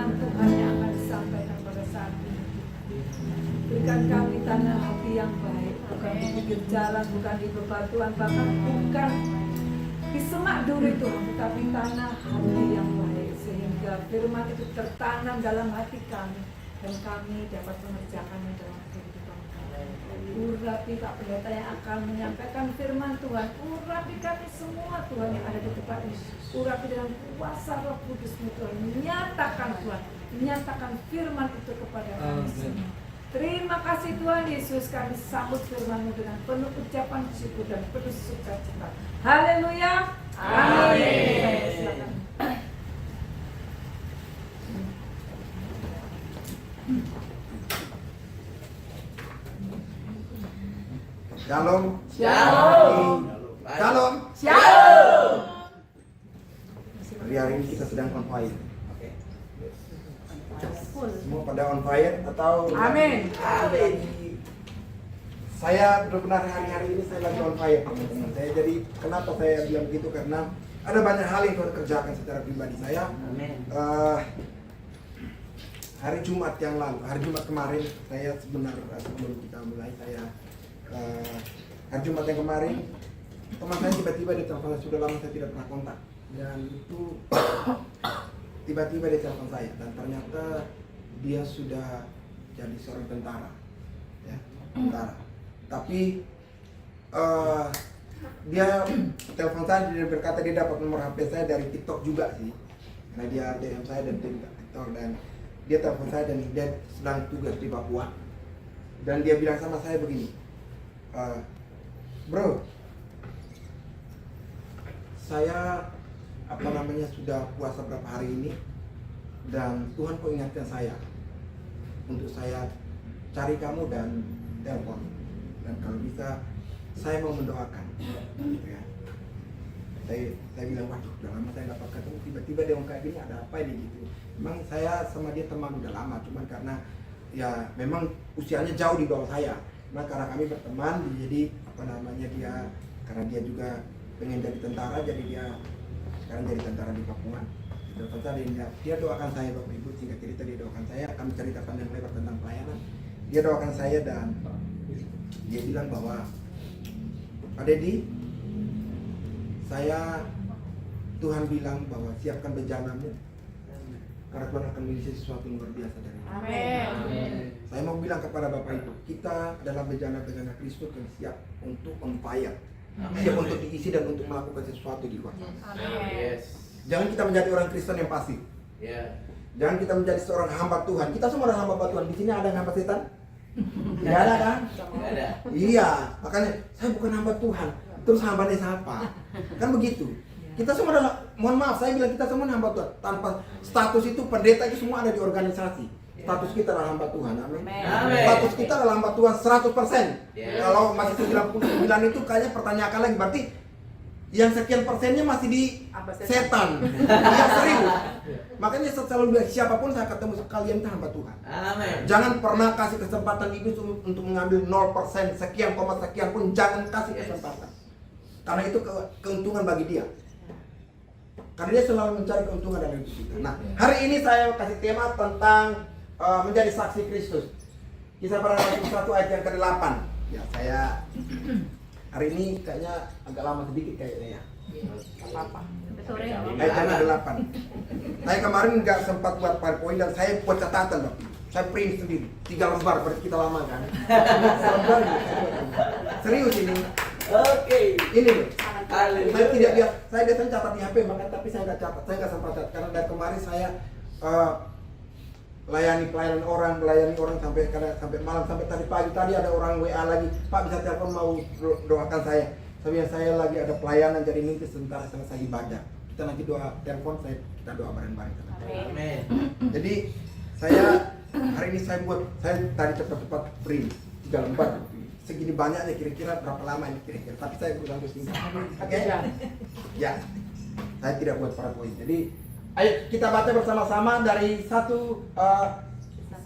firman Tuhan yang akan disampaikan pada saat ini. Berikan kami tanah hati yang baik, bukan di pinggir jalan, bukan di bebatuan, bahkan bukan di semak duri Tuhan, tetapi tanah hati yang baik, sehingga firman itu tertanam dalam hati kami dan kami dapat mengerjakannya dalam kehidupan kami. Urapi Pak Pendeta yang akan menyampaikan firman Tuhan, urapi kami semua Tuhan yang ada di tempat ini, urapi dengan kuasa Roh Kudus-Mu Tuhan, nyatakan Tuhan, nyatakan firman itu kepada kami semua. Terima kasih Tuhan Yesus, kami sambut firman-Mu dengan penuh ucapan syukur dan penuh sukacita. Haleluya. Amin. Silakan. Shalom. Shalom. Shalom. Shalom. Hari ini kita sedang on fire. Semua pada on fire atau? Amin. Amin. Saya benar-benar hari ini saya lagi on fire, teman-teman. Saya jadi kenapa saya bilang begitu, karena ada banyak hal yang Tuhan kerjakan secara pribadi saya. Amin. Hari Jumat yang lalu, hari Jumat kemarin, saya sebenarnya sebelum kita mulai hari Jumat yang kemarin teman saya tiba-tiba dia telepon, sudah lama saya tidak pernah kontak, dan itu tiba-tiba dia telepon saya dan ternyata dia sudah jadi seorang tentara, ya, tentara. Tapi dia telepon saya, dia berkata dia dapat nomor HP saya dari TikTok juga sih, karena dia DM saya dan TikTok, dan dia telepon saya dan dia sedang tugas di Papua, dan dia bilang sama saya begini, bro, saya sudah puasa berapa hari ini dan Tuhan kok ingatkan saya untuk saya cari kamu dan telepon, dan kalau bisa saya mau mendoakan, ya. Saya bilang, waduh, udah lama saya nggak ketemu, tiba-tiba dia kayak gini, ada apa ini gitu. Memang saya sama dia teman udah lama, cuman karena ya memang usianya jauh di bawah saya. Nah, karena kami berteman, jadi dia karena dia juga pengen jadi tentara, jadi dia sekarang jadi tentara di Papua. Dia doakan saya, Bapak Ibu, singkat cerita dia doakan saya. Kami cerita panjang lebar tentang pelayanan. Dia doakan saya dan dia bilang bahwa, Pak Dedi, Tuhan bilang bahwa siapkan bejanamu, karena Tuhan akan memiliki sesuatu yang luar biasa dari kita. Amin. Saya mau bilang kepada Bapak Ibu, kita adalah bejana-bejana Kristus yang siap untuk on fire, siap untuk diisi dan untuk melakukan sesuatu di luar sana. Amin. Jangan kita menjadi orang Kristen yang pasif. Jangan kita menjadi seorang hamba Tuhan. Kita semua adalah hamba Tuhan. Di sini ada yang hamba setan? Tidak ada kan? Tidak ada. Iya, makanya saya bukan hamba Tuhan. Terus hambanya siapa? Kan begitu. Kita semua adalah, mohon maaf, saya bilang kita semua hamba Tuhan. Tanpa status itu, pendeta itu semua ada di organisasi. Status kita adalah hamba Tuhan. Amin. Status kita adalah hamba Tuhan 100%. Kalau masih 99 itu kayaknya pertanyakan lagi, berarti yang sekian persennya masih di setan. Ya, serius. Makanya saya selalu bilang, siapapun saya ketemu kalian itu hamba Tuhan. Amin. Jangan pernah kasih kesempatan iblis untuk mengambil 0%, sekian koma sekian pun jangan kasih kesempatan. Karena itu keuntungan bagi dia. Karena dia selalu mencari keuntungan dalam hidup kita. Nah, hari ini saya kasih tema tentang menjadi saksi Kristus. Kisah Para Rasul 1 ayat yang ke-8. Ya, saya hari ini kayaknya agak lama sedikit kayaknya ya. Apa-apa. Ayat yang ke-8. Saya kemarin nggak sempat buat PowerPoint dan saya buat catatan, Bapak. Saya print sendiri 3 lembar, berarti kita lama kan. Lembar ini, serius ini. Oke. Ini loh. Haleluya. Saya tidak lihat, saya biasanya catat di HP, tapi saya nggak catat, saya nggak sempat catat karena dari kemarin saya melayani orang sampai malam, sampai tadi pagi. Tadi ada orang WA lagi, Pak bisa telepon mau doakan saya. Saya lagi ada pelayanan, jadi nanti sebentar selesai ibadah kita nanti telepon kita doa bareng-bareng. Amin. Jadi saya hari ini saya tadi cepat-cepat print 3 lembar. Segini banyaknya, kira-kira berapa lama ini kira-kira, tapi saya berusaha untuk singkat. Oke? Ya, saya tidak buat PowerPoint. Jadi ayo kita baca bersama-sama dari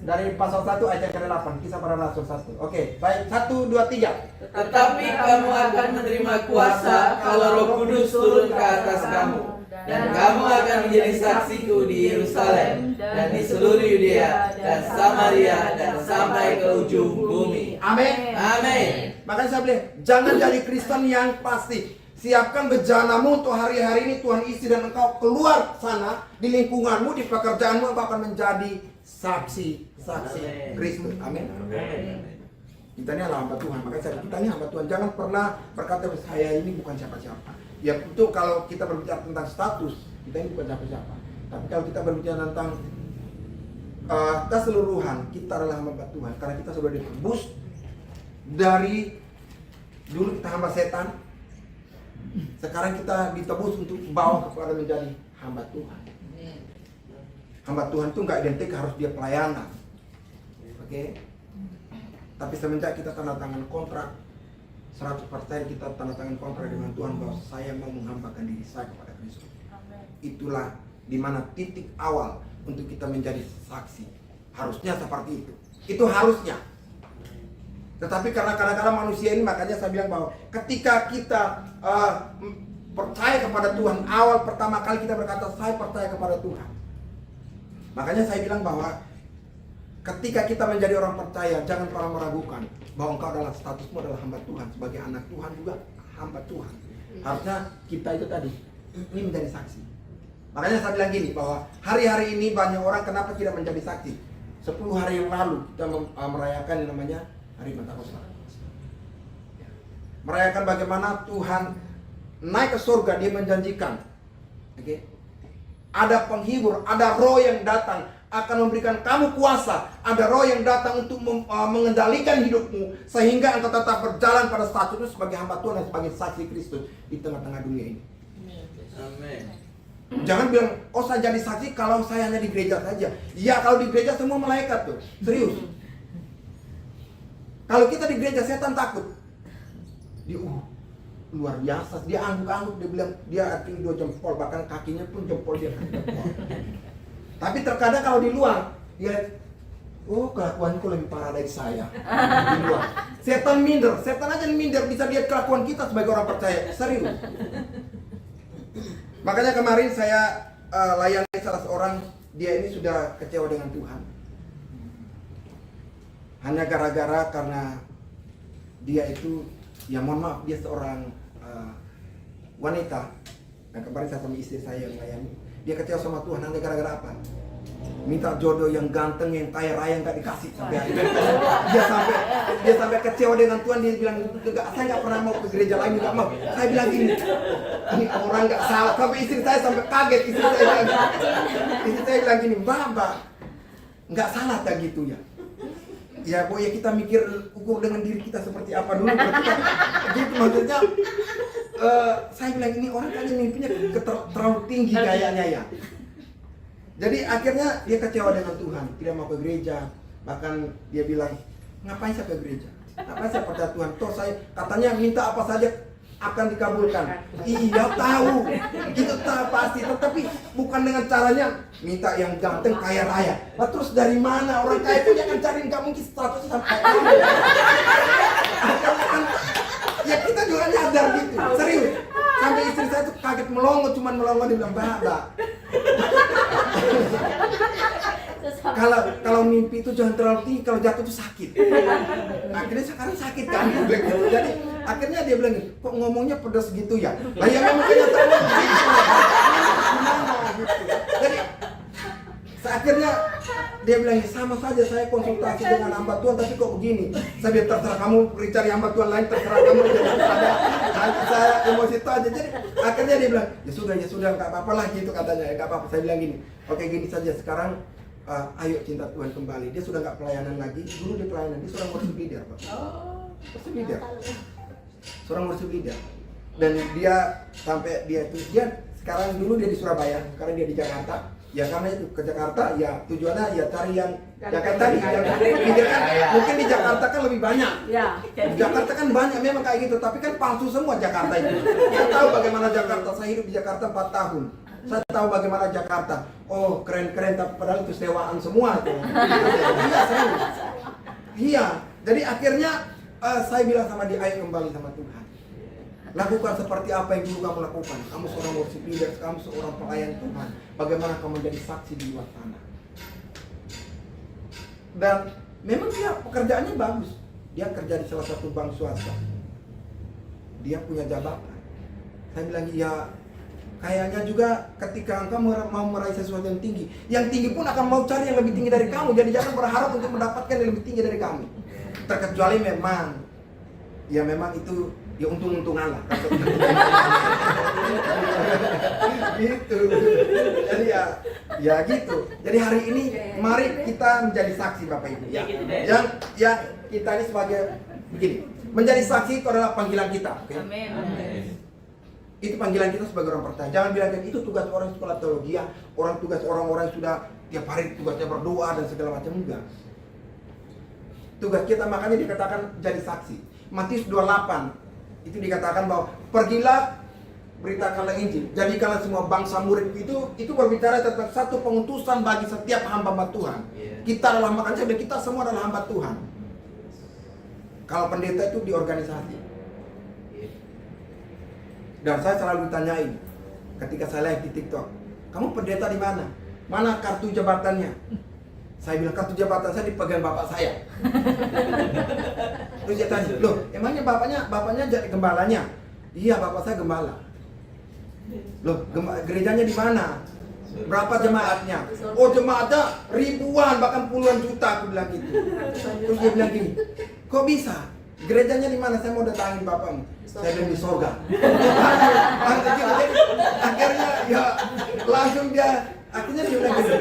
dari pasal 1 ayat yang ke-8, Kisah Para Rasul 1. Oke, baik, 1, 2, 3. Tetapi kamu akan menerima kuasa kalau Roh Kudus turun ke atas kamu, dan kamu akan menjadi saksiku di Yerusalem dan di seluruh Yudea dan Samaria dan sampai ke ujung bumi. Amin. Amin. Makanya saya bilang, jangan jadi Kristen yang pasif. Siapkan bejanamu untuk hari-hari ini Tuhan isi dan engkau keluar sana di lingkunganmu, di pekerjaanmu, engkau akan menjadi saksi Kristus. Amin. Kita ini adalah hamba Tuhan, makanya kita ini hamba Tuhan. Jangan pernah berkata saya ini bukan siapa-siapa. Ya itu kalau kita berbicara tentang status, kita ini bukan siapa-siapa. Tapi kalau kita berbicara tentang keseluruhan, kita adalah hamba Tuhan karena kita sudah ditebus dari dulu kita hamba setan. Sekarang kita ditebus untuk bawa kepada menjadi hamba Tuhan. Hamba Tuhan itu nggak identik harus dia pelayanan, oke? Tapi semenjak kita tanda tangan kontrak 100% kita tanda tangan kontrak dengan Tuhan bahwa saya mau menghambakan diri saya kepada Kristus. Itulah dimana titik awal untuk kita menjadi saksi. Harusnya seperti itu. Itu harusnya. Tetapi karena kadang-kadang manusia ini, makanya saya bilang bahwa ketika kita percaya kepada Tuhan, awal pertama kali kita berkata saya percaya kepada Tuhan. Makanya saya bilang bahwa ketika kita menjadi orang percaya, jangan pernah meragukan bahwa engkau adalah statusmu adalah hamba Tuhan. Sebagai anak Tuhan juga hamba Tuhan. Harusnya kita itu tadi ini menjadi saksi. Makanya saya bilang gini bahwa hari-hari ini banyak orang kenapa tidak menjadi saksi. 10 hari yang lalu kita merayakan yang namanya Hari Pentakosta. Merayakan bagaimana Tuhan naik ke surga, dia menjanjikan. Oke. Ada penghibur, ada roh yang datang akan memberikan kamu kuasa. Ada roh yang datang untuk mengendalikan hidupmu sehingga engkau tetap berjalan pada status sebagai hamba Tuhan dan sebagai saksi Kristus di tengah-tengah dunia ini. Amin. Jangan bilang, oh saya jadi saksi kalau saya hanya di gereja saja. Ya kalau di gereja semua malaikat tuh, serius. Kalau kita di gereja setan takut. Dia luar biasa, dia angguk-angguk, dia bilang dia arti 2 jempol, bahkan kakinya pun jempol dia. Tapi terkadang kalau di luar dia kelakuanku lebih parah dari saya. Di luar. Setan minder, setan aja minder bisa lihat kelakuan kita sebagai orang percaya. Serius. Makanya kemarin saya layani salah seorang, dia ini sudah kecewa dengan Tuhan. Hanya gara-gara karena dia itu, ya mohon maaf, dia seorang wanita. Dan kemarin saya sama istri saya yang layani, dia kecewa sama Tuhan hanya gara-gara apa? Minta jodoh yang ganteng, yang kaya raya, nggak dikasih sampai hari ini. Dia sampai kecewa dengan Tuhan. Dia bilang, saya nggak pernah mau ke gereja lain, nggak mau. Saya bilang gini, ini orang nggak salah. Sampai istri saya sampai kaget. Istri saya bilang gini, Mbak, nggak salah tak gitu ya? Ya boy, ya kita mikir ukur dengan diri kita seperti apa dulu. Gitu maksudnya. Saya bilang ini orang kayaknya mimpinya terlalu tinggi kayaknya ya. Jadi akhirnya dia kecewa dengan Tuhan, tidak mau ke gereja. Bahkan dia bilang, ngapain saya ke gereja? Ngapain saya percaya Tuhan? Toh saya katanya minta apa saja akan dikabulkan. Iya tahu, itu tahu pasti. Tetapi bukan dengan caranya minta yang ganteng kaya raya. Nah, terus dari mana orang kaya itu yang cariin kamu mungkin status sampai ya kita juga nyadar gitu, serius. Sampai istri saya tuh kaget melongo, cuman melongo dia bilang, Mbak. Kalau mimpi itu jangan terlalu tinggi, kalau jatuh itu sakit. Akhirnya sekarang sakit kan. Jadi akhirnya dia bilang, kok ngomongnya pedas gitu ya? Lah ya memang kenyataannya gitu. Jadi akhirnya dia bilang, sama saja saya konsultasi dengan hamba Tuhan, tapi kok begini? Saya bilang, terserah kamu cari hamba Tuhan lain, terserah kamu. Ada nanti saya emosi itu aja. Jadi akhirnya dia bilang, ya sudah, nggak apa-apa lah gitu katanya. Nggak apa-apa. Saya bilang gini, oke gini saja sekarang. Ayo cinta Tuhan kembali. Dia sudah nggak pelayanan lagi. Dulu dia pelayanan, dia seorang worship leader, Pak. Worship leader. Seorang worship leader. Dan dia sampai dia sekarang dulu dia di Surabaya, sekarang dia di Jakarta. Ya karena itu ke Jakarta ya tujuannya ya cari yang Jakarta tadi. Mungkin di Jakarta kan lebih banyak. Di Jakarta kan banyak memang kayak gitu, tapi kan palsu semua Jakarta itu. Saya tahu bagaimana Jakarta. Saya hidup di Jakarta 4 tahun. Saya tahu bagaimana Jakarta. Oh keren-keren, tapi padahal itu sewaan semua tuh. Iya serius. Iya. Jadi akhirnya saya bilang sama dia, ayo kembali sama Tuhan. Lakukan seperti apa yang dulu kamu lakukan. Kamu seorang worship leader, kamu seorang pelayan Tuhan. Bagaimana kamu menjadi saksi di luar sana. Dan memang dia pekerjaannya bagus. Dia kerja di salah satu bank swasta. Dia punya jabatan. Saya bilang, ya kayaknya juga ketika engkau mau meraih sesuatu yang tinggi pun akan mau cari yang lebih tinggi dari kamu. Jadi jangan berharap untuk mendapatkan yang lebih tinggi dari kami. Terkecuali memang, ya memang itu ya untung-untungan lah. Gitu. Jadi ya gitu. Jadi hari ini mari kita menjadi saksi Bapak Ibu. Ya. Yang kita ini sebagai begini. Menjadi saksi itu adalah panggilan kita. Okay? Amin. Itu panggilan kita sebagai orang percaya. Jangan bilang itu tugas orang sekolah teologi, tugas orang-orang yang sudah tiap hari tugasnya berdoa dan segala macam. Enggak. Tugas kita makanya dikatakan jadi saksi. Matius 28 itu dikatakan bahwa pergilah beritakanlah Injil, jadikanlah semua bangsa murid. Itu berbicara tentang satu pengutusan bagi setiap hamba Tuhan. Kita adalah, makanya kita semua adalah hamba Tuhan. Kalau pendeta itu di organisasi. Dan saya selalu ditanyain ketika saya live di TikTok, kamu pendeta di mana? Mana kartu jabatannya? Saya bilang kartu jabatan saya dipegang bapak saya. Terus dia tanya, loh emangnya bapaknya jadi gembalanya? Iya, bapak saya gembala. Loh gerejanya di mana? Berapa jemaatnya? Oh jemaatnya ribuan bahkan puluhan juta, aku bilang gitu. Terus dia bilang gini, kok bisa? Gerejanya di mana? Saya mau datangin bapakmu. Saya bilang di sorga. Akhirnya ya langsung dia akhirnya dia bilang gitu.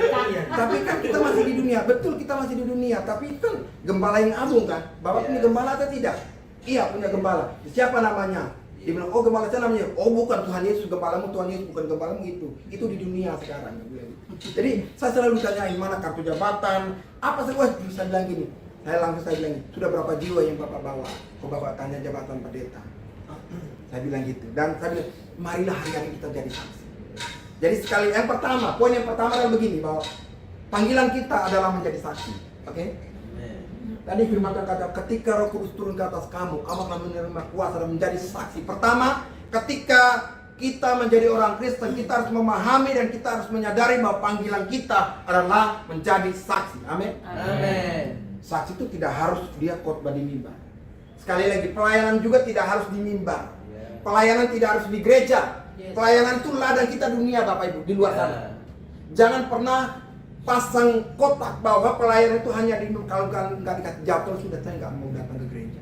Tapi kan kita masih di dunia. Betul, kita masih di dunia. Tapi kan gembala yang agung kan. Bapak punya gembala atau tidak? Iya, punya gembala. Siapa namanya? Dia bilang, oh gembala saya namanya. Oh bukan Tuhan Yesus gembalamu, Tuhan Yesus bukan gembalamu itu. Itu di dunia sekarang. Jadi saya selalu tanyain mana kartu jabatan. Apa sih? Wah, saya bilang gini. Saya bilang, sudah berapa jiwa yang Bapak bawa? Kok Bapak tanya jabatan pendeta? Saya bilang gitu. Dan saya bilang, marilah hari-hari kita jadi saksi. Jadi sekali poin yang pertama adalah begini, bahwa panggilan kita adalah menjadi saksi. Oke? Tadi firman Tuhan kata, ketika Roh Kudus turun ke atas kamu akan menerima kuasa dan menjadi saksi. Pertama, ketika kita menjadi orang Kristen, kita harus memahami dan kita harus menyadari bahwa panggilan kita adalah menjadi saksi. Amin. Amin. Saksi itu tidak harus dia khotbah di mimbar. Sekali lagi, pelayanan juga tidak harus di mimbar. Pelayanan tidak harus di gereja. Pelayanan itu ladang kita dunia Bapak Ibu, di luar sana. Jangan pernah pasang kotak bahwa pelayanan itu hanya di, kalau nggak dikasih jadwal sudah saya nggak mau datang ke gereja.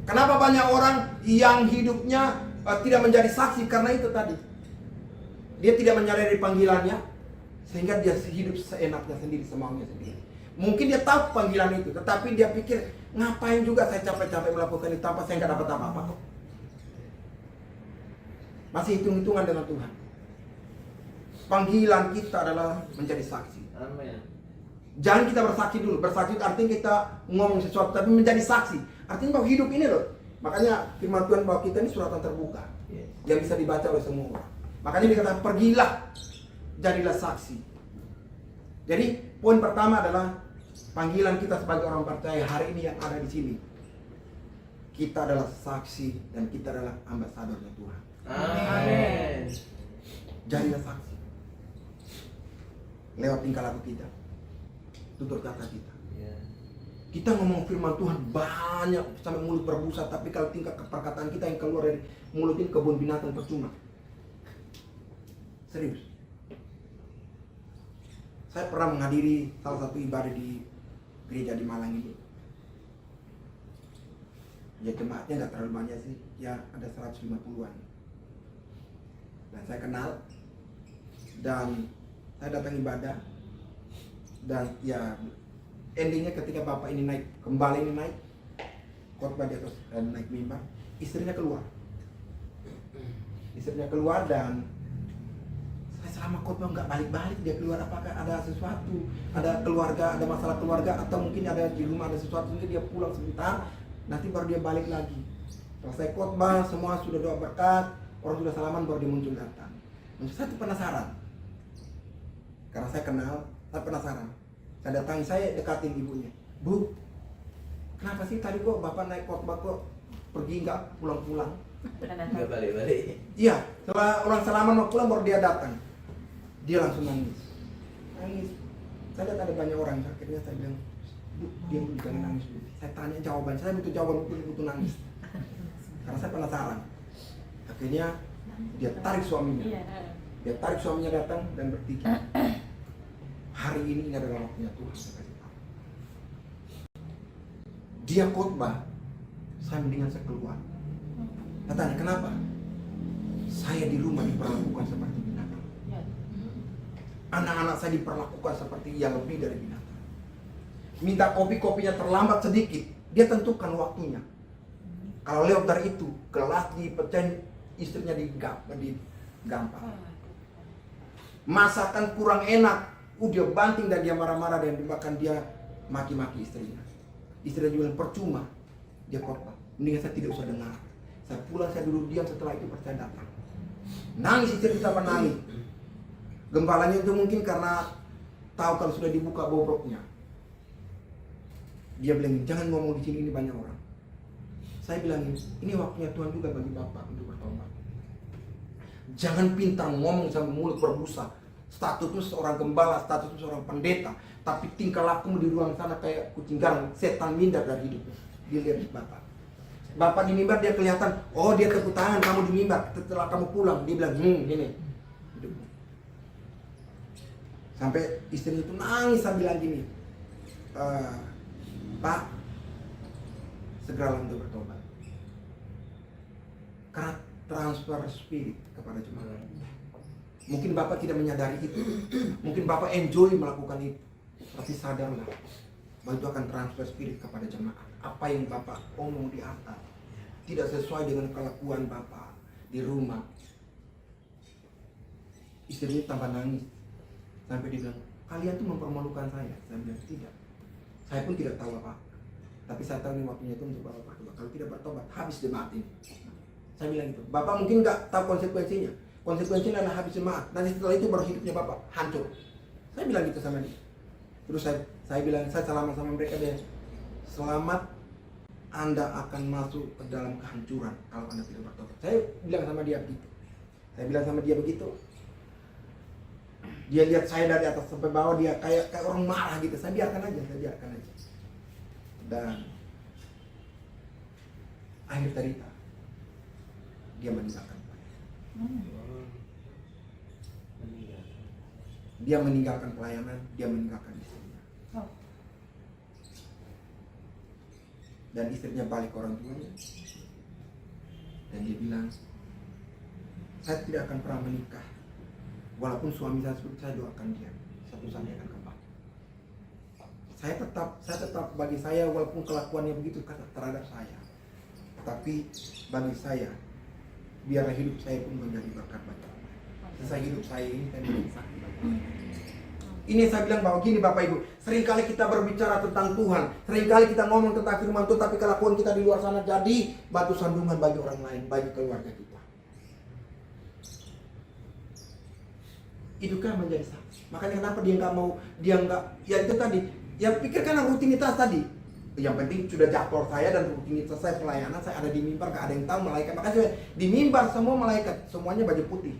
Kenapa banyak orang yang hidupnya tidak menjadi saksi? Karena itu tadi, dia tidak menyadari panggilannya, sehingga dia hidup seenaknya sendiri, semaunya sendiri. Mungkin dia tahu panggilan itu, tetapi dia pikir, ngapain juga saya capek-capek melakukan itu tanpa saya nggak dapat apa-apa kok. Masih hitung-hitungan dengan Tuhan. Panggilan kita adalah menjadi saksi. Amin. Jangan kita bersaksi dulu. Bersaksi itu artinya kita ngomong sesuatu, tapi menjadi saksi. Artinya bahwa hidup ini loh. Makanya firman Tuhan bahwa kita ini suratan terbuka. Yang bisa dibaca oleh semua orang. Makanya dikatakan pergilah, jadilah saksi. Jadi poin pertama adalah panggilan kita sebagai orang percaya hari ini yang ada di sini. Kita adalah saksi dan kita adalah ambasadornya Tuhan. Amin. Jadilah saksi. Lewat tingkah laku kita, tutur kata kita. Kita ngomong firman Tuhan banyak sampai mulut berbusa, tapi kalau tingkah perkataan kita yang keluar dari mulut ini kebun binatang percuma. Serius. Saya pernah menghadiri salah satu ibadah di gereja di Malang ini. Ya jemaatnya nggak terlalu banyak sih, ya ada 150-an. Dan saya kenal, dan saya datang ibadah, dan ya endingnya ketika bapak ini naik, gembala ini naik, khotbah di atas dan naik mimbar, istrinya keluar. Istrinya keluar dan saya selama khotbah nggak balik-balik, dia keluar apakah ada sesuatu, ada keluarga, ada masalah keluarga, atau mungkin ada di rumah ada sesuatu, mungkin dia pulang sebentar, nanti baru dia balik lagi. Selesai khotbah, semua sudah doa berkat, orang sudah salaman, baru dia muncul datang. Saya tuh penasaran, karena saya kenal, saya penasaran. Saya datangi, saya dekatin ibunya. Bu, kenapa sih tadi kok Bapak naik khotbah kok pergi nggak pulang-pulang? Nggak balik-balik. Iya, setelah orang salaman mau pulang baru dia datang. Dia langsung nangis. Saya lihat ada banyak orang, akhirnya saya bilang, Bu, diam dulu, jangan nangis dulu. Saya tanya jawaban, saya butuh jawaban, butuh nangis. Karena saya penasaran. Akhirnya dia tarik suaminya. Dia tarik suaminya datang dan berpikir, hari ini adalah waktunya Tuhan. Saya kasih tahu. Dia khotbah, saya mendingan saya keluar. Saya tanya, kenapa? Saya di rumah diperlakukan seperti binatang. Anak-anak saya diperlakukan seperti yang lebih dari binatang. Minta kopinya terlambat sedikit, dia tentukan waktunya. Kalau lewat dari itu, gelas dipecahin, istrinya digampar. Masakan kurang enak, dia banting dan dia marah-marah dan bahkan dia maki-maki istrinya. Istrinya juga percuma, dia khotbah. Mendingan saya tidak usah dengar. Saya pulang, saya duduk diam, setelah itu saya datang. Nangis istri kita menangis. Gembalanya itu mungkin karena tahu kalau sudah dibuka bobroknya. Dia bilang, jangan ngomong di sini, ini banyak orang. Saya bilang, ini waktunya Tuhan juga bagi Bapak untuk bertobat. Jangan pintar ngomong sampai mulut berbusa. Statusmu seorang gembala, statusmu seorang pendeta, tapi tingkah lakumu di ruang sana kayak kucing garang, setan minder dari hidupmu. Dilihat Bapak. Bapak di mimbar dia kelihatan, oh dia tepuk tangan kamu di mimbar. Setelah kamu pulang, dia bilang, gini. Hidupmu. Sampai istrinya itu nangis sambil bilang gini, Pak, segeralah untuk bertobat. Karena transfer spirit kepada jemaat. Mungkin Bapak tidak menyadari itu. Mungkin Bapak enjoy melakukan itu. Tapi sadarlah bahwa itu akan transfer spirit kepada jemaat. Apa yang Bapak omong di atas tidak sesuai dengan kelakuan Bapak di rumah. Istrinya tambah nangis. Sampai dia bilang, kalian tuh mempermalukan saya. Saya bilang, tidak. Saya pun tidak tahu apa. Tapi saya tahu ini waktunya itu untuk Bapak bertobat. Kalau tidak bertobat, habis jemaat ini. Saya bilang gitu. Bapak mungkin nggak tahu konsekuensinya. Konsekuensinya adalah habis jemaat. Nanti setelah itu baru hidupnya Bapak hancur. Saya bilang gitu sama dia. Terus saya bilang, saya salaman sama mereka deh. Selamat, Anda akan masuk ke dalam kehancuran kalau Anda tidak bertobat. Saya bilang sama dia begitu. Saya bilang sama dia begitu. Dia lihat saya dari atas sampai bawah, dia kayak orang marah gitu. Saya biarkan aja. Dan akhir cerita, dia meninggalkan dia meninggalkan pelayanan, dia meninggalkan istrinya. Dan istrinya balik ke orang tuanya. Dan dia bilang, saya tidak akan pernah menikah. Walaupun suami saya doakan dia, satu saat dia akan kembali. Saya tetap bagi saya, walaupun kelakuannya begitu terhadap saya, tapi bagi saya, biarlah hidup saya pun menjadi berkat bagi orang. Selesai hidup saya ini, saya menjadi saksi bagi orang. Ini saya bilang bahwa gini Bapak Ibu, seringkali kita berbicara tentang Tuhan, seringkali kita ngomong tentang firman Tuhan, tapi kelakuan kita di luar sana jadi batu sandungan bagi orang lain, bagi keluarga kita. Itu kan menjadi saksi. Makanya kenapa dia nggak, ya itu tadi, ya pikirkan rutinitas tadi. Yang penting sudah jadwal saya dan rutinitas saya pelayanan, saya ada di mimbar, gak ada yang tahu malaikat. Makanya di mimbar semua malaikat, semuanya baju putih.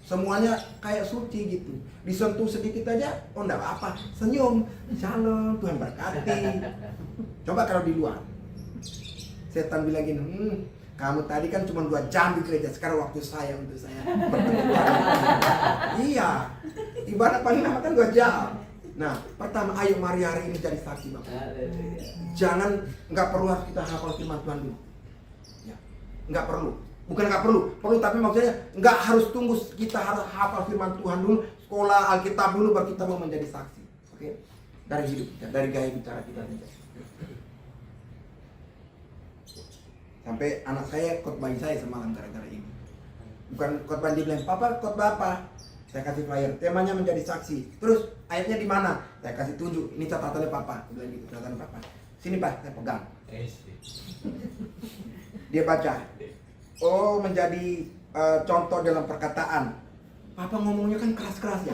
Semuanya kayak suci gitu. Disentuh sedikit aja, oh enggak apa, senyum, shalom, Tuhan berkati. Coba kalau di luar, setan bilang gini, kamu tadi kan cuma 2 jam di gereja, sekarang waktu saya untuk saya bertemu. Iya, ibadah paling lama kan 2 jam. Nah, pertama, ayo mari hari ini jadi saksi Bapak. Jangan, nggak perlu harus kita hafal firman Tuhan dulu. Ya, nggak perlu. Bukan nggak perlu tapi maksudnya nggak harus tunggu kita harus hafal firman Tuhan dulu, sekolah Alkitab dulu baru kita mau menjadi saksi. Oke? Dari hidup kita, dari gaya bicara kita saja. Sampai anak saya khotbahin saya semalam gara-gara ini. Bukan khotbah dia bilang, "Papa khotbah apa?" Saya kasih flyer, temanya menjadi saksi. Terus ayatnya di mana? Saya kasih tunjuk. Ini catatannya Papa. Dia bilang gitu, catatan Papa. Sini Pak, saya pegang. Dia baca. Oh, menjadi contoh dalam perkataan. Papa ngomongnya kan keras-keras ya.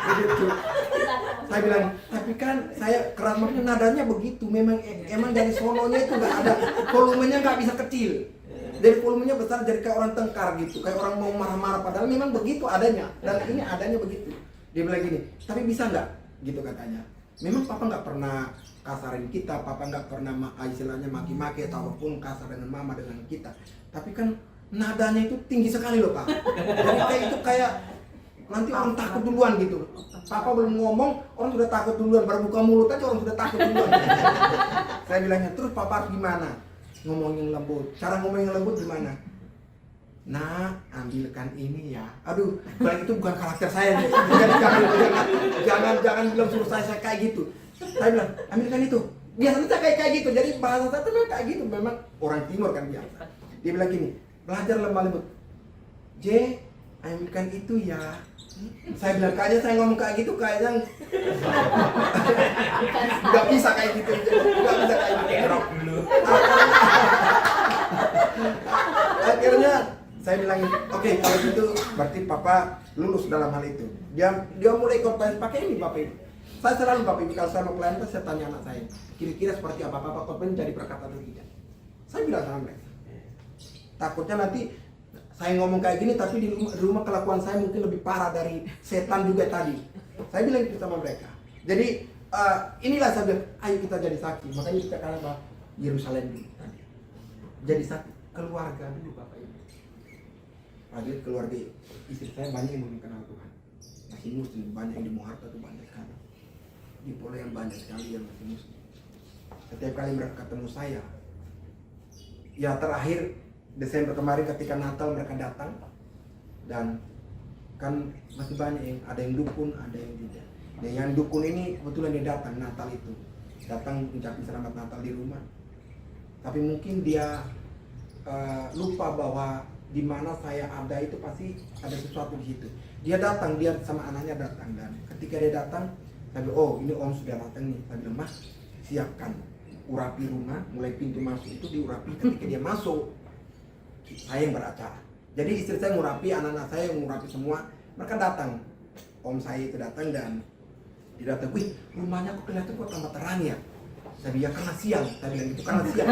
Begitu. Saya bilang, tapi kan saya keras, maksudnya nadanya begitu. Emang dari sononya itu nggak ada, volumenya nggak bisa kecil. Jadi volumenya besar, jadi kayak orang tengkar gitu, kayak orang mau marah-marah. Padahal memang begitu adanya, dan ini adanya begitu. Dia bilang gini, tapi bisa nggak? Gitu katanya. Memang papa nggak pernah kasarin kita, papa nggak pernah istilahnya maki-maki ataupun kasar dengan mama dengan kita. Tapi kan nadanya itu tinggi sekali loh pak. Jadi kayak itu kayak nanti orang takut duluan gitu. Papa belum ngomong, orang sudah takut duluan. Baru buka mulut aja orang sudah takut duluan. Saya bilangnya, terus papa harus gimana? Ngomong yang lembut. Cara ngomong yang lembut gimana? Nah, ambilkan ini ya. Aduh, bilang itu bukan karakter saya nih. Jadi jangan bilang suruh saya kayak gitu. Saya bilang, ambilkan itu. Biasanya saya kayak gitu. Jadi bahasa saya tuh memang kayak gitu. Memang orang timur kan biasa. Dia bilang gini, belajar lemah lembut. J, ambilkan itu ya. Saya bilang kayaknya saya ngomong kayak gitu kayaknya nggak bisa kayak gitu. Nggak bisa kayak gitu. Rock dulu. Akhirnya saya bilang, oke, kalau gitu berarti papa lulus dalam hal itu. Dia mulai ikut pakai ini papa ini. Saya selalu papa ini kalau saya mau pelayanan saya tanya anak saya, kira-kira seperti apa papa korban jadi berkat atau tidak. Saya bilang sama mereka. Takutnya nanti saya ngomong kayak gini tapi di rumah kelakuan saya mungkin lebih parah dari setan juga tadi. Saya bilang itu sama mereka. Jadi inilah saya bilang, ayo kita jadi saksi. Makanya kita kata apa? Yerusalem dulu tadi. Jadi saksi keluarga dulu Bapak Ibu. Padahal keluarga istri saya banyak yang belum kenal Tuhan. Masih muslim, banyak yang di Moharta tuh banyak sekali. Di Polo yang banyak sekali yang masih muslim. Setiap kali mereka ketemu saya, ya terakhir Desember kemarin ketika Natal mereka datang, dan kan masih banyak yang ada yang dukun, ada yang tidak. Dan yang dukun ini kebetulan dia datang Natal itu, datang ucapin selamat Natal di rumah. Tapi mungkin dia lupa bahwa di mana saya ada itu pasti ada sesuatu di situ. Dia datang, dia sama anaknya datang, dan ketika dia datang, saya bilang, oh ini om sudah datang nih. Saya bilang, mas siapkan, urapi rumah, mulai pintu masuk itu diurapi. Ketika dia masuk, saya yang beracara. Jadi istri saya ngurapi, anak-anak saya yang ngurapi semua. Mereka datang, om saya itu datang dan dia datang, wih rumahnya kok kelihatan kok tambah terang ya. Saya bilang, ya karena siang. Saya bilang gitu, karena siang.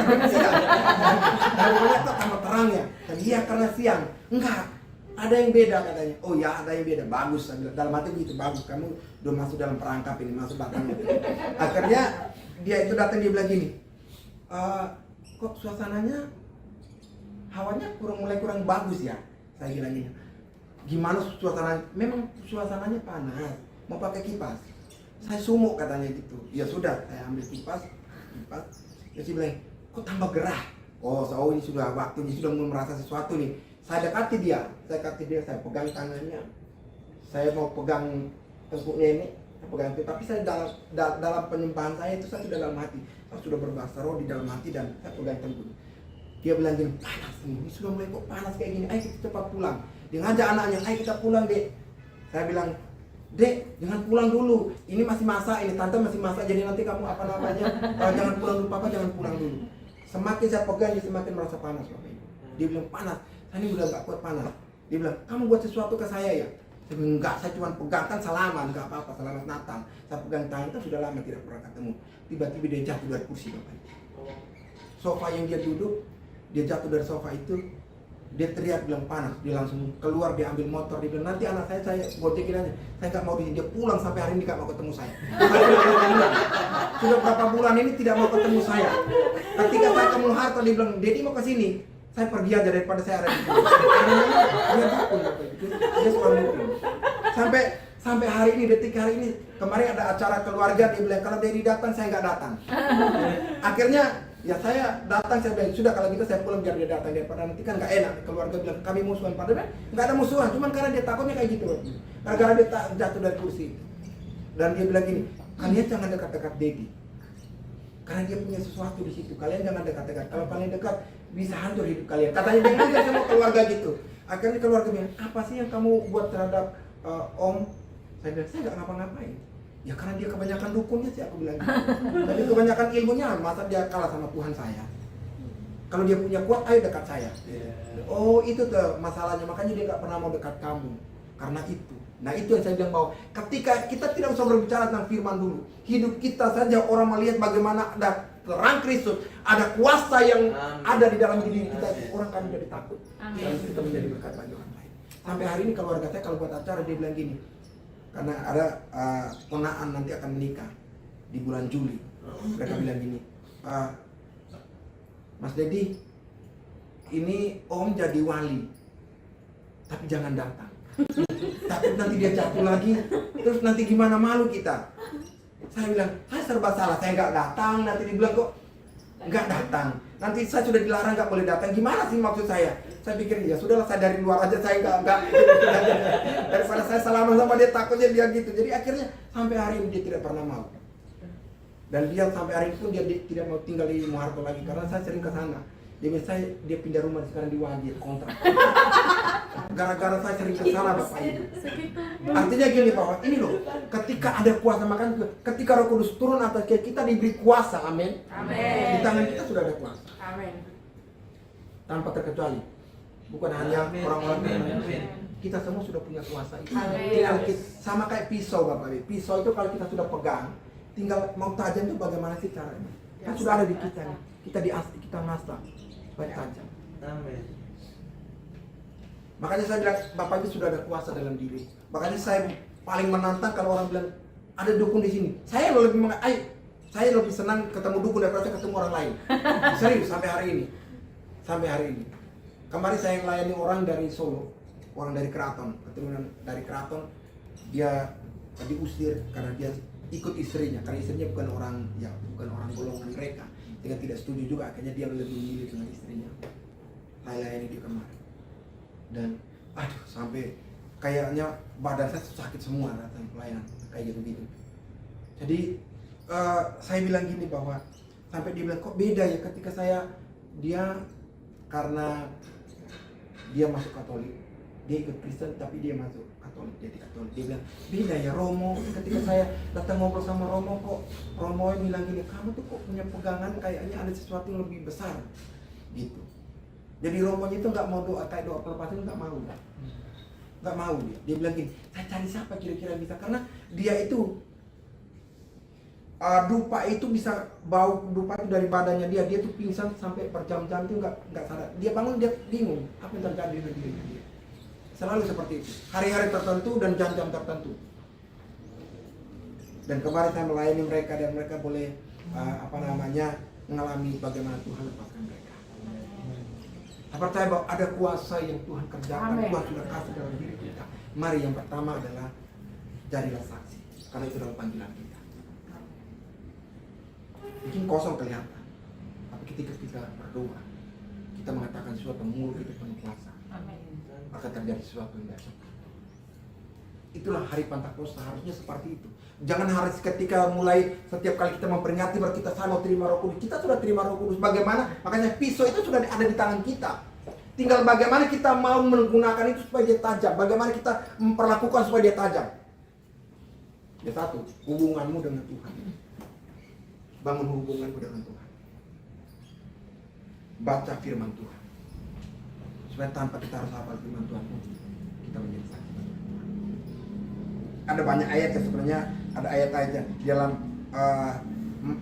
Dan rumahnya kok tambah terang ya. Saya bilang, iya karena siang. Enggak, ada yang beda katanya. Oh ya ada yang beda, bagus. Saya bilang, dalam hati begitu, bagus. Kamu udah masuk dalam perangkap ini, masuk batang. Akhirnya dia itu datang, dia bilang gini, kok suasananya hawanya mulai kurang bagus ya. Saya bilang gini, gimana suasana? Memang suasananya panas, mau pakai kipas. Saya sumuk katanya gitu. Ya sudah, saya ambil kipas. Dia bilang, kok tambah gerah? Oh ini sudah waktunya, sudah mulai merasa sesuatu nih. Saya dekati dia, saya pegang tangannya. Saya mau pegang tengkuknya ini, saya pegang itu. Tapi saya dalam penyembahan saya itu saya sudah dalam hati. Saya sudah berbahasa roh di dalam hati dan saya pegang tengkuk. Dia bilang gini, panas nih, ini sudah mulai kok panas kayak gini, ayo kita cepat pulang. Dia ngajak anaknya, ayo kita pulang dek. Saya bilang, dek jangan pulang dulu, ini masih masak, ini tante masih masak, jadi nanti kamu apa namanya, jangan pulang dulu, papa jangan pulang dulu. Semakin saya pegang, dia semakin merasa panas Bapak Ibu. Dia bilang, panas, saya ini udah gak kuat panas. Dia bilang, kamu buat sesuatu ke saya ya? Saya bilang, enggak, saya cuma pegang, kan salaman, enggak apa-apa, selamat Natal. Saya pegang tangan, kan sudah lama tidak pernah ketemu. Tiba-tiba dia jatuh dari kursi Bapak Ibu. Sofa yang dia duduk, dia jatuh dari sofa itu, dia teriak bilang panas, dia langsung keluar, dia ambil motor, dia bilang nanti anak saya gojekin aja, saya nggak mau di sini. Dia pulang sampai hari ini nggak mau ketemu saya. Sudah berapa bulan ini tidak mau ketemu saya. Ketika saya ke Mulharta, dia bilang, Dedi mau ke sini, saya pergi aja daripada saya ada di sini. Dia dukun, dia suka dukun. Sampai hari ini, detik hari ini, kemarin ada acara keluarga, dia bilang kalau Dedi datang saya nggak datang. Akhirnya ya saya datang, saya bilang sudah kalau gitu saya pulang biar dia datang, daripada nanti kan nggak enak keluarga bilang kami musuhan. Padahal nggak ada musuhan, cuman karena dia takutnya kayak gitu, karena dia jatuh dari kursi. Dan dia bilang gini, kalian jangan dekat-dekat Dedi, karena dia punya sesuatu di situ. Kalian jangan dekat-dekat, kalau kalian dekat bisa hancur hidup kalian. Katanya dia ngajak sama keluarga gitu. Akhirnya keluarga bilang, apa sih yang kamu buat terhadap Om? Saya bilang, saya nggak ngapa-ngapain. Ya karena dia kebanyakan dukunnya sih, aku bilang gitu. Tapi kebanyakan ilmunya, masa dia kalah sama Tuhan saya? Kalau dia punya kuat, ayo dekat saya. Oh itu tuh masalahnya, makanya dia gak pernah mau dekat kamu. Karena itu. Nah itu yang saya bilang bahwa ketika kita tidak usah berbicara tentang firman dulu, hidup kita saja orang melihat bagaimana ada terang Kristus, ada kuasa yang ada di dalam diri kita, orang kan jadi takut. Dan kita menjadi berkat bagi orang lain. Sampai hari ini keluarga saya kalau buat acara dia bilang gini, karena ada ponaan nanti akan menikah di bulan Juli. Mereka bilang gini, Mas Dedi, ini Om jadi wali, tapi jangan datang. Takut nanti dia jatuh lagi, terus nanti gimana, malu kita. Saya bilang, saya serba salah, saya nggak datang. Nanti dibilang kok nggak datang. Nanti saya sudah dilarang nggak boleh datang. Gimana sih maksud saya? Saya pikir ya sudahlah, saya dari luar aja, saya nggak. Daripada saya salaman sama dia, takutnya dia gitu. Jadi akhirnya sampai hari ini dia tidak pernah mau. Dan dia sampai hari ini pun dia tidak mau tinggal di Moharto lagi karena saya sering ke sana. Dia pindah rumah sekarang di Wajir kontrak. Gara-gara saya sering ke sana Bapak Ibu. Artinya gini bahwa ini loh, ketika ada kuasa, makan ketika Roh Kudus turun atas kita diberi kuasa, amin. Amin. Di tangan kita sudah ada kuasa. Amin. Tanpa terkecuali. Bukan hanya orang-orang Amin. kita semua sudah punya kuasa itu. Amin. Tinggal sama kayak pisau Bapak Ibu. Pisau itu kalau kita sudah pegang, tinggal mau tajam itu bagaimana sih caranya? Kan sudah ada di kita nih. Kita ngasah supaya tajam. Amin. Makanya saya bilang Bapak Ibu sudah ada kuasa dalam diri. Makanya saya paling menantang kalau orang bilang ada dukun di sini. Saya lebih senang ketemu dukun daripada ketemu orang lain. Serius sampai hari ini. Sampai hari ini. Kemarin saya melayani orang dari Solo, orang dari keraton, keturunan dari keraton. Dia diusir karena dia ikut istrinya, karena istrinya bukan orang golongan mereka. Dia tidak setuju juga, akhirnya dia lebih memilih dengan istrinya. Saya layani dia kemarin. Dan aduh, sampai kayaknya badan saya sakit semua datang pelayanan kayak gitu. Jadi saya bilang gini bahwa sampai dia bilang kok beda ya ketika karena dia masuk Katolik, dia ikut Kristen tapi dia masuk Katolik, jadi Katolik. Dia bilang beda ya Romo. Ketika saya datang ngobrol sama Romo, kok Romo bilang gini, kamu tuh kok punya pegangan kayaknya ada sesuatu yang lebih besar gitu. Jadi Romonya itu nggak mau doa kayak doa pelepasan, nggak mau dia bilang gini, saya cari siapa kira-kira bisa, karena dia itu dupa itu bisa bau dupa itu dari badannya dia tuh pingsan sampai berjam-jam itu nggak sadar, dia bangun dia bingung apa yang terjadi dengan dirinya dia, selalu seperti itu, hari-hari tertentu dan jam-jam tertentu. Dan kemarin saya melayani mereka dan mereka boleh mengalami bagaimana Tuhan lepaskan mereka. Saya percaya bahwa ada kuasa yang Tuhan kerjakan. Tuhan sudah kasih dalam diri kita. Mari yang pertama adalah jadilah saksi, karena itu adalah panggilan kita. Mungkin kosong kelihatan, tapi ketika kita berdoa, kita mengatakan sesuatu mulut itu penuh kuasa, akan terjadi sesuatu yang besok. Itulah hari Pentakosta, harusnya seperti itu. Jangan harus ketika mulai setiap kali kita memperingati bahwa kita mau terima Roh Kudus. Kita sudah terima Roh Kudus. Bagaimana? Makanya pisau itu sudah ada di tangan kita. Tinggal bagaimana kita mau menggunakan itu supaya dia tajam. Bagaimana kita memperlakukan supaya dia tajam. Ya satu, hubunganmu dengan Tuhan. Bangun hubunganmu dengan Tuhan. Baca firman Tuhan. Supaya tanpa kita harus hafal firman Tuhan pun kita menjadi saksi. Ada banyak ayat ya sebenarnya, ada ayat-ayatnya di dalam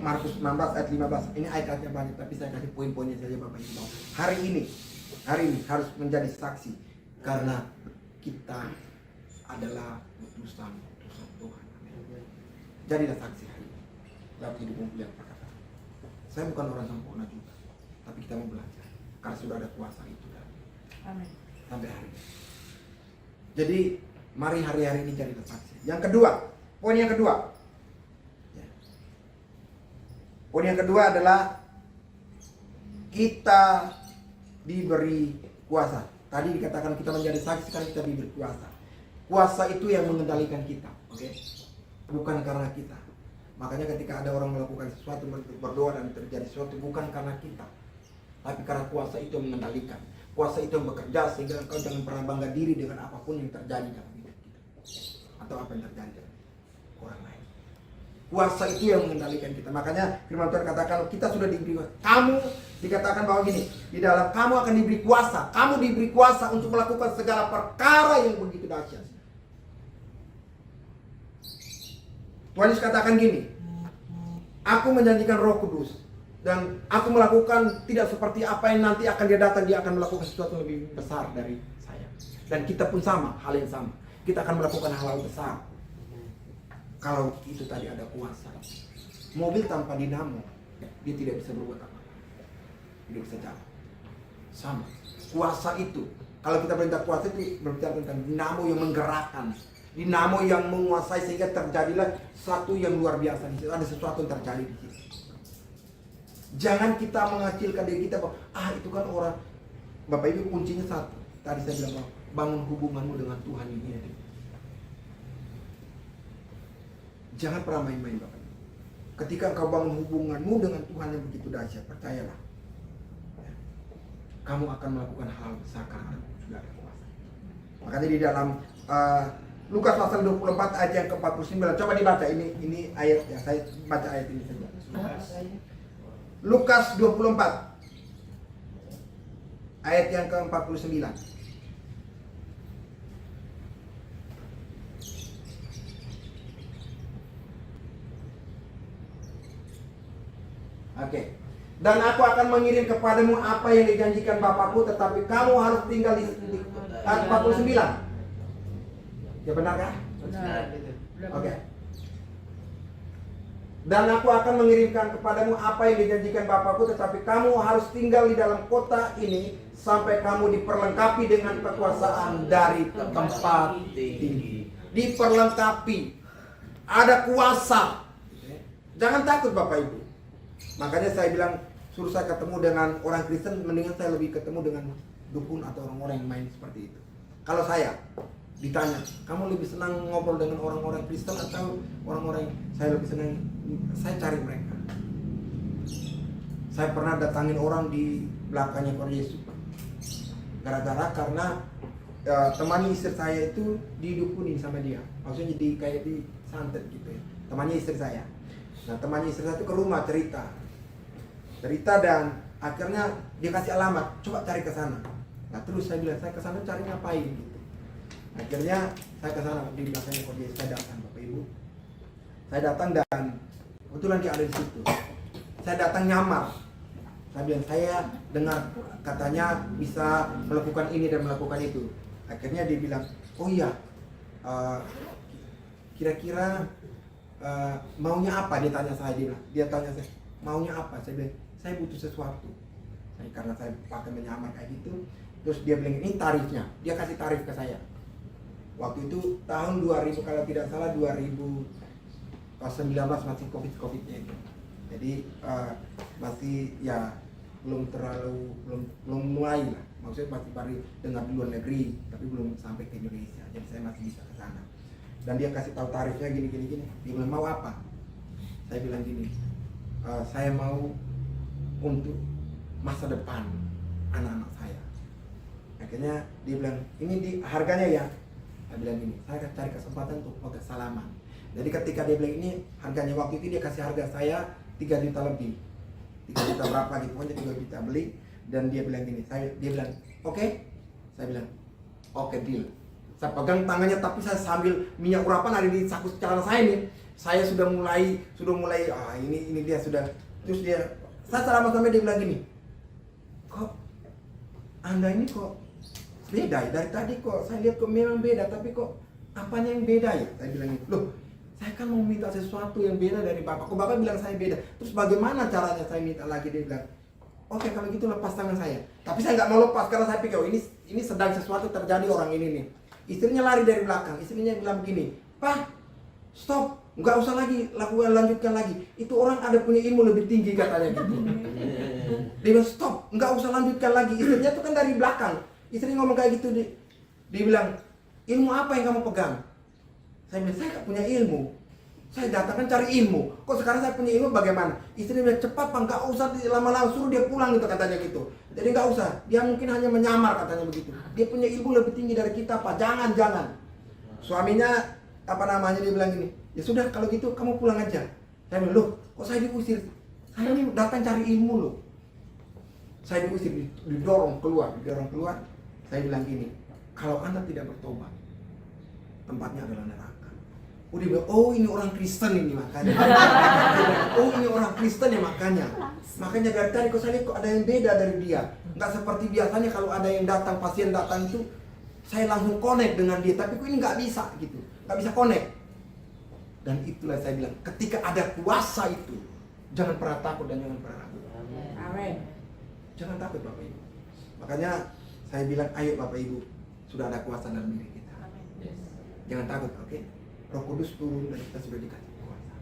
Markus 16 ayat 15. Ini ayat-ayatnya banyak, tapi saya kasih poin-poinnya saja Bapak Ibu. Hari ini harus menjadi saksi karena kita adalah utusan Tuhan. Jadilah saksi hari ini dalam hidupmu yang perkata. Saya bukan orang sempurna juga, tapi kita mau belajar karena sudah ada kuasa itu. Amin. Sampai hari ini. Jadi mari hari-hari ini jadilah saksi. Yang kedua, poin yang kedua. Poin yang kedua adalah kita diberi kuasa. Tadi dikatakan kita menjadi saksi, sekarang kita diberi kuasa. Kuasa itu yang mengendalikan kita, oke? Bukan karena kita. Makanya ketika ada orang melakukan sesuatu, berdoa dan terjadi sesuatu, bukan karena kita, tapi karena kuasa itu yang mengendalikan. Kuasa itu yang bekerja sehingga engkau jangan pernah bangga diri dengan apapun yang terjadi dalam hidup kita atau apa yang terjadi dengan orang lain. Kuasa itu yang mengendalikan kita. Makanya firman Tuhan katakan kita sudah diberi kuasa. Kamu dikatakan bahwa gini, di dalam kamu akan diberi kuasa. Kamu diberi kuasa untuk melakukan segala perkara yang begitu dahsyat. Tuhan Yesus katakan gini, aku menjanjikan Roh Kudus dan aku melakukan tidak seperti apa yang nanti akan dia datang, dia akan melakukan sesuatu yang lebih besar dari saya. Dan kita pun sama, hal yang sama. Kita akan melakukan hal-hal besar. Kalau itu tadi ada kuasa. Mobil tanpa dinamo, dia tidak bisa berbuat apa-apa. Tidak bisa jalan. Sama. Kuasa itu, kalau kita perintah kuasa itu berbicara tentang dinamo yang menggerakkan, dinamo yang menguasai sehingga terjadilah satu yang luar biasa di situ. Ada sesuatu yang terjadi di situ. Jangan kita mengecilkan diri kita bahwa itu kan orang. Bapak Ibu, kuncinya satu. Tadi saya bilang bahwa bangun hubunganmu dengan Tuhan ini. Jangan pernah main-main, Bapak Ibu. Ketika engkau bangun hubunganmu dengan Tuhan yang begitu dahsyat, percayalah, kamu akan melakukan hal besar karena sudah ada kuasa. Makanya di dalam Lukas pasal 24 ayat yang ke-49, coba dibaca, ini ayat ya, saya baca ayat ini saja. Lukas 24 ayat yang ke-49. Oke. Dan aku akan mengirim kepadamu apa yang dijanjikan Bapakku, tetapi kamu harus tinggal di 49. Ya benarkah? Benar. Oke. Dan aku akan mengirimkan kepadamu apa yang dijanjikan Bapakku, tetapi kamu harus tinggal di dalam kota ini sampai kamu diperlengkapi dengan kekuasaan dari tempat tinggi. Diperlengkapi. Ada kuasa. Jangan takut Bapak Ibu. Makanya saya bilang, suruh saya ketemu dengan orang Kristen, mendingan saya lebih ketemu dengan dukun atau orang-orang yang main seperti itu. Kalau saya ditanya, kamu lebih senang ngobrol dengan orang-orang Kristen atau orang-orang, saya lebih senang, saya cari mereka. Saya pernah datangin orang di belakangnya Tuhan Yesus. Karena temannya istri saya itu didukunin sama dia. Maksudnya kayak disantet gitu ya. Temannya istri saya. Nah, temannya istri saya itu ke rumah cerita dan akhirnya dia kasih alamat, coba cari ke sana. Nah, terus saya bilang, saya ke sana cari ngapain gitu. Akhirnya saya ke sana di belakangnya Tuhan Yesus, saya datang Bapak Ibu. Saya datang dan kebetulan dia ada di situ. Saya datang nyamar. Saya bilang, saya dengar katanya bisa melakukan ini dan melakukan itu. Akhirnya dia bilang, oh iya, kira-kira maunya apa? Dia tanya saya, dia tanya saya, maunya apa? Saya bilang, saya butuh sesuatu. Karena saya pakai menyamar kayak gitu. Terus dia bilang, ini tarifnya. Dia kasih tarif ke saya. Waktu itu tahun 2000, kalau tidak salah 2019 masih COVID-nya itu. Jadi masih ya belum mulai lah. Maksudnya masih baru dengar di luar negeri, tapi belum sampai ke Indonesia. Jadi saya masih bisa ke sana. Dan dia kasih tahu tarifnya gini. Dia bilang, mau apa? Saya bilang gini, saya mau untuk masa depan anak-anak saya. Akhirnya dia bilang, ini harganya ya. Saya bilang gini, saya akan cari kesempatan untuk pakai salaman. Jadi ketika dia bilang ini harganya, waktu itu dia kasih harga saya 3 juta lebih. 3 juta berapa gitu, pokoknya 3 juta beli. Dan dia bilang gini, dia bilang, oke? Saya bilang, oke, deal. Saya pegang tangannya tapi saya sambil minyak urapan ada di saku celana saya nih. Saya sudah mulai ini dia sudah. Terus saya sama dia bilang gini, kok Anda ini kok beda ya? Dari tadi kok saya lihat kok memang beda, tapi kok apanya yang beda ya? Saya bilang gitu, loh saya kan mau minta sesuatu yang beda dari Bapak. Kok Bapak bilang saya beda? Terus bagaimana caranya saya minta lagi? Dia bilang, oke kalau gitu lepas tangan saya. Tapi saya nggak mau lepas karena saya pikir, oh ini sedang sesuatu terjadi orang ini nih. Istrinya lari dari belakang, istrinya bilang begini, Pak, stop, nggak usah lagi, lanjutkan lagi. Itu orang ada punya ilmu lebih tinggi katanya gitu. Dia bilang, stop, nggak usah lanjutkan lagi. Istrinya tuh kan dari belakang, istrinya ngomong kayak gitu. Dia bilang, ilmu apa yang kamu pegang? Saya bilang, saya nggak punya ilmu. Saya datang kan cari ilmu. Kok sekarang saya punya ilmu bagaimana? Istrinya bilang, cepat Pak, nggak usah lama-lama, suruh dia pulang gitu katanya gitu. Jadi nggak usah, dia mungkin hanya menyamar katanya begitu. Dia punya ilmu lebih tinggi dari kita Pak, jangan. Suaminya dia bilang gini, ya sudah kalau gitu kamu pulang aja. Saya bilang, loh kok saya diusir? Saya ini datang cari ilmu loh. Saya diusir, didorong keluar. Saya bilang gini, kalau Anda tidak bertobat, tempatnya adalah neraka. Udah bilang, oh ini orang Kristen ini makanya. Oh ini orang Kristen ya makanya. Makanya dari tadi kok saya lihat kok ada yang beda dari dia. Nggak seperti biasanya kalau ada yang datang, pasien datang itu saya langsung connect dengan dia. Tapi kok ini nggak bisa gitu, nggak bisa connect. Dan itulah saya bilang, ketika ada kuasa itu, jangan pernah takut dan jangan pernah ragu. Amin. Jangan takut Bapak Ibu. Makanya saya bilang, ayo Bapak Ibu, sudah ada kuasa dalam diri kita. Jangan takut, oke? Roh Kudus turun dan kita sudah dikasih kuasa.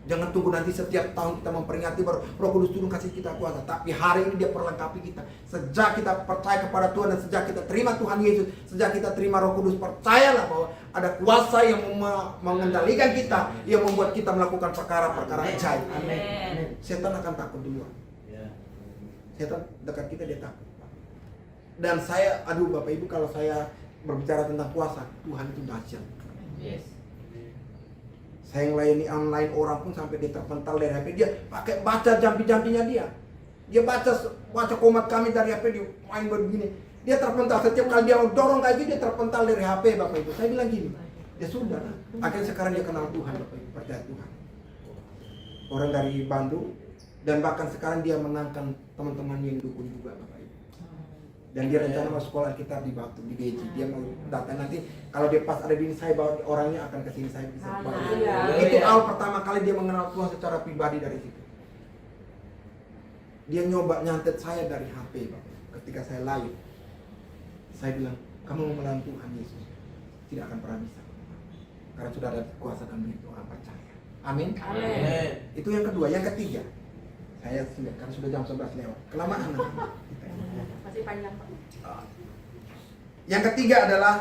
Jangan tunggu nanti setiap tahun kita memperingati baru Roh Kudus turun kasih kita kuasa. Tapi hari ini dia perlengkapi kita. Sejak kita percaya kepada Tuhan dan sejak kita terima Tuhan Yesus, sejak kita terima Roh Kudus, percayalah bahwa ada kuasa yang mengendalikan kita, yang membuat kita melakukan perkara-perkara ajaib. Amin. Setan akan takut duluan. Setan dekat kita dia takut. Dan saya, aduh Bapak Ibu, kalau saya berbicara tentang kuasa, Tuhan itu dahsyat. Saya melayani online orang pun sampai dia terpental dari HP dia, pakai baca jampi-jampinya dia. Dia baca komat kami dari HP, dia main begini. Dia terpental, setiap kali dia mau dorong kayak gitu, dia terpental dari HP Bapak Ibu. Saya bilang gini, ya sudah, akhirnya sekarang dia kenal Tuhan Bapak Ibu, percaya Tuhan. Orang dari Bandung, dan bahkan sekarang dia menangkan teman-teman yang dukung juga Bapak Ibu. Dan dia rencana mau sekolah kita di Batu, di Beji. Dia mau datang nanti, kalau dia pas ada di sini, saya bawa orangnya akan ke sini, saya bisa bawa. Itu awal pertama kali dia mengenal Tuhan secara pribadi dari situ. Dia nyoba nyantet saya dari HP Bapak. Ketika saya live, saya bilang, kamu mau melawan Tuhan Yesus, tidak akan pernah bisa. Karena sudah ada kuasa dalam diri orang percaya. Amin. Amin. Itu yang kedua. Yang ketiga, saya sudah, karena sudah jam 11 lewat, kelamaan nanti. Masih panjang Pak. Yang ketiga adalah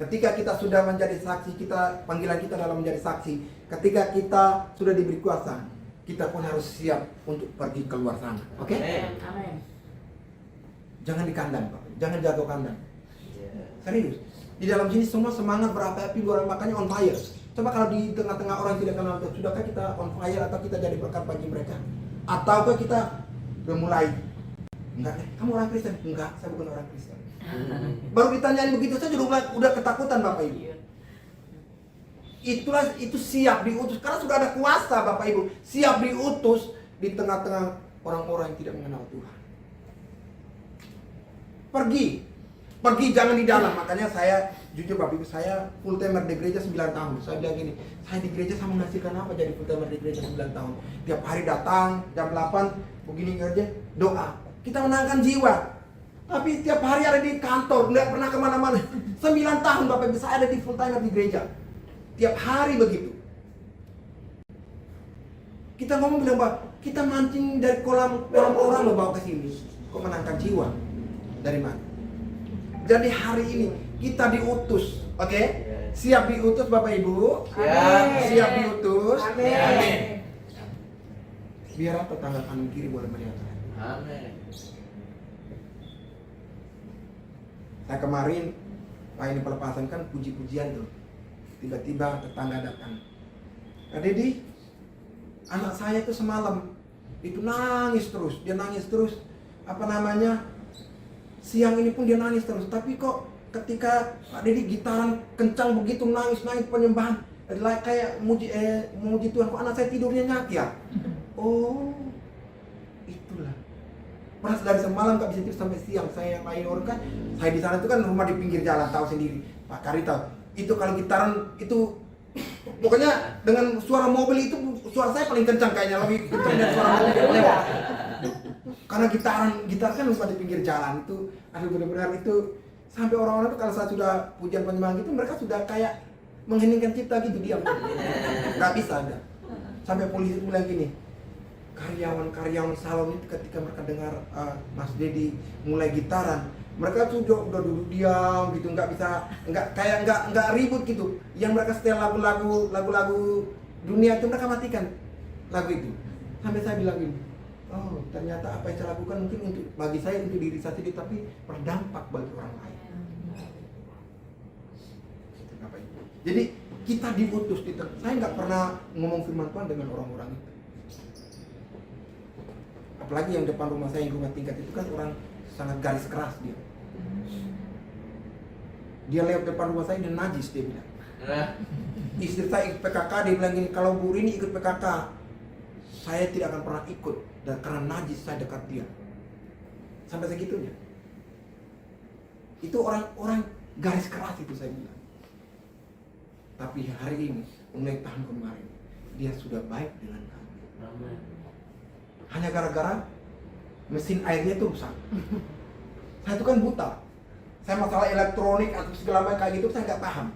ketika kita sudah menjadi saksi, kita panggilan kita dalam menjadi saksi, ketika kita sudah diberi kuasa, kita pun harus siap untuk pergi keluar sana. Oke? Amin. Jangan di kandang, Pak. Jangan jago kandang. Serius. Di dalam sini semua semangat berapi-api, luar makanya on fire. Coba kalau di tengah-tengah orang tidak kenal Tuhan, sudahkah kita on fire atau kita jadi berkat bagi mereka? Ataukah kita udah mulai? Enggak, kamu orang Kristen? Enggak, saya bukan orang Kristen. Baru ditanyain begitu saja udah ketakutan Bapak Ibu. Itu siap diutus karena sudah ada kuasa Bapak Ibu. Siap diutus di tengah-tengah orang-orang yang tidak mengenal Tuhan. Pergi jangan di dalam. Makanya saya jujur Bapak Ibu, saya full timer di gereja 9 tahun. Saya bilang gini, saya di gereja sama menghasilkan apa jadi full timer di gereja 9 tahun. Tiap hari datang jam 8 begini kerja doa. Kita menangkan jiwa. Tapi tiap hari ada di kantor, nggak pernah kemana-mana. 9 tahun Bapak Ibu saya ada di full timer di gereja. Tiap hari begitu. Kita ngomong bilang Pak, kita mancing dari kolam orang lo bawa ke sini. Kok menangkan jiwa? Dari mana? Jadi hari ini kita diutus, oke? Siap diutus Bapak Ibu? Siap diutus? Amin. Biar tetangga kanan kiri boleh melihat. Amin. Saya kemarin ini pelepasan kan puji-pujian tuh. Tiba-tiba tetangga datang. Kak Dedi, anak saya itu semalam itu nangis terus. Dia nangis terus. Siang ini pun dia nangis terus. Tapi kok ketika Kak Dedi gitaran kencang begitu nangis penyembahan, kayak memuji Tuhan, kok anak saya tidurnya nyak ya? Oh, itulah. Pas dari semalam gak bisa tidur sampai siang. Saya main orang kan, saya di sana itu kan rumah di pinggir jalan, tahu sendiri. Pak Kari tahu. Itu kalau gitaran itu pokoknya dengan suara mobil itu suara saya paling kencang kayaknya, lebih kencang dari suara mobil lewat. Karena gitar kan rumah di pinggir jalan itu, aduh benar-benar itu sampai orang-orang itu kalau saya sudah pujian penyembahan gitu, mereka sudah kayak mengheningkan cipta gitu diam. Gak bisa ada. Sampai polisi bilang gini, karyawan salon itu ketika mereka dengar Mas Dedi mulai gitaran, mereka tuh udah duduk diam gitu, nggak ribut gitu. Yang mereka setel lagu-lagu dunia itu mereka matikan lagu itu. Sampai saya bilang gini, oh ternyata apa yang saya lakukan mungkin bagi saya untuk diri saya sendiri, tapi berdampak bagi orang lain. Jadi kita diutus saya nggak pernah ngomong firman Tuhan dengan orang-orang itu. Apalagi yang depan rumah saya, yang rumah tingkat itu kan orang sangat garis keras dia. Dia lewat depan rumah saya dan najis dia bilang. Istri saya ikut PKK, dia bilang gini, kalau Bu Rini ikut PKK, saya tidak akan pernah ikut, dan karena najis saya dekat dia. Sampai segitunya. Itu orang-orang garis keras itu saya bilang. Tapi hari ini, mulai tahun kemarin, dia sudah baik dengan kami. Hanya gara-gara mesin airnya itu rusak. Saya itu kan buta. Saya masalah elektronik atau segala macam kayak gitu saya nggak paham.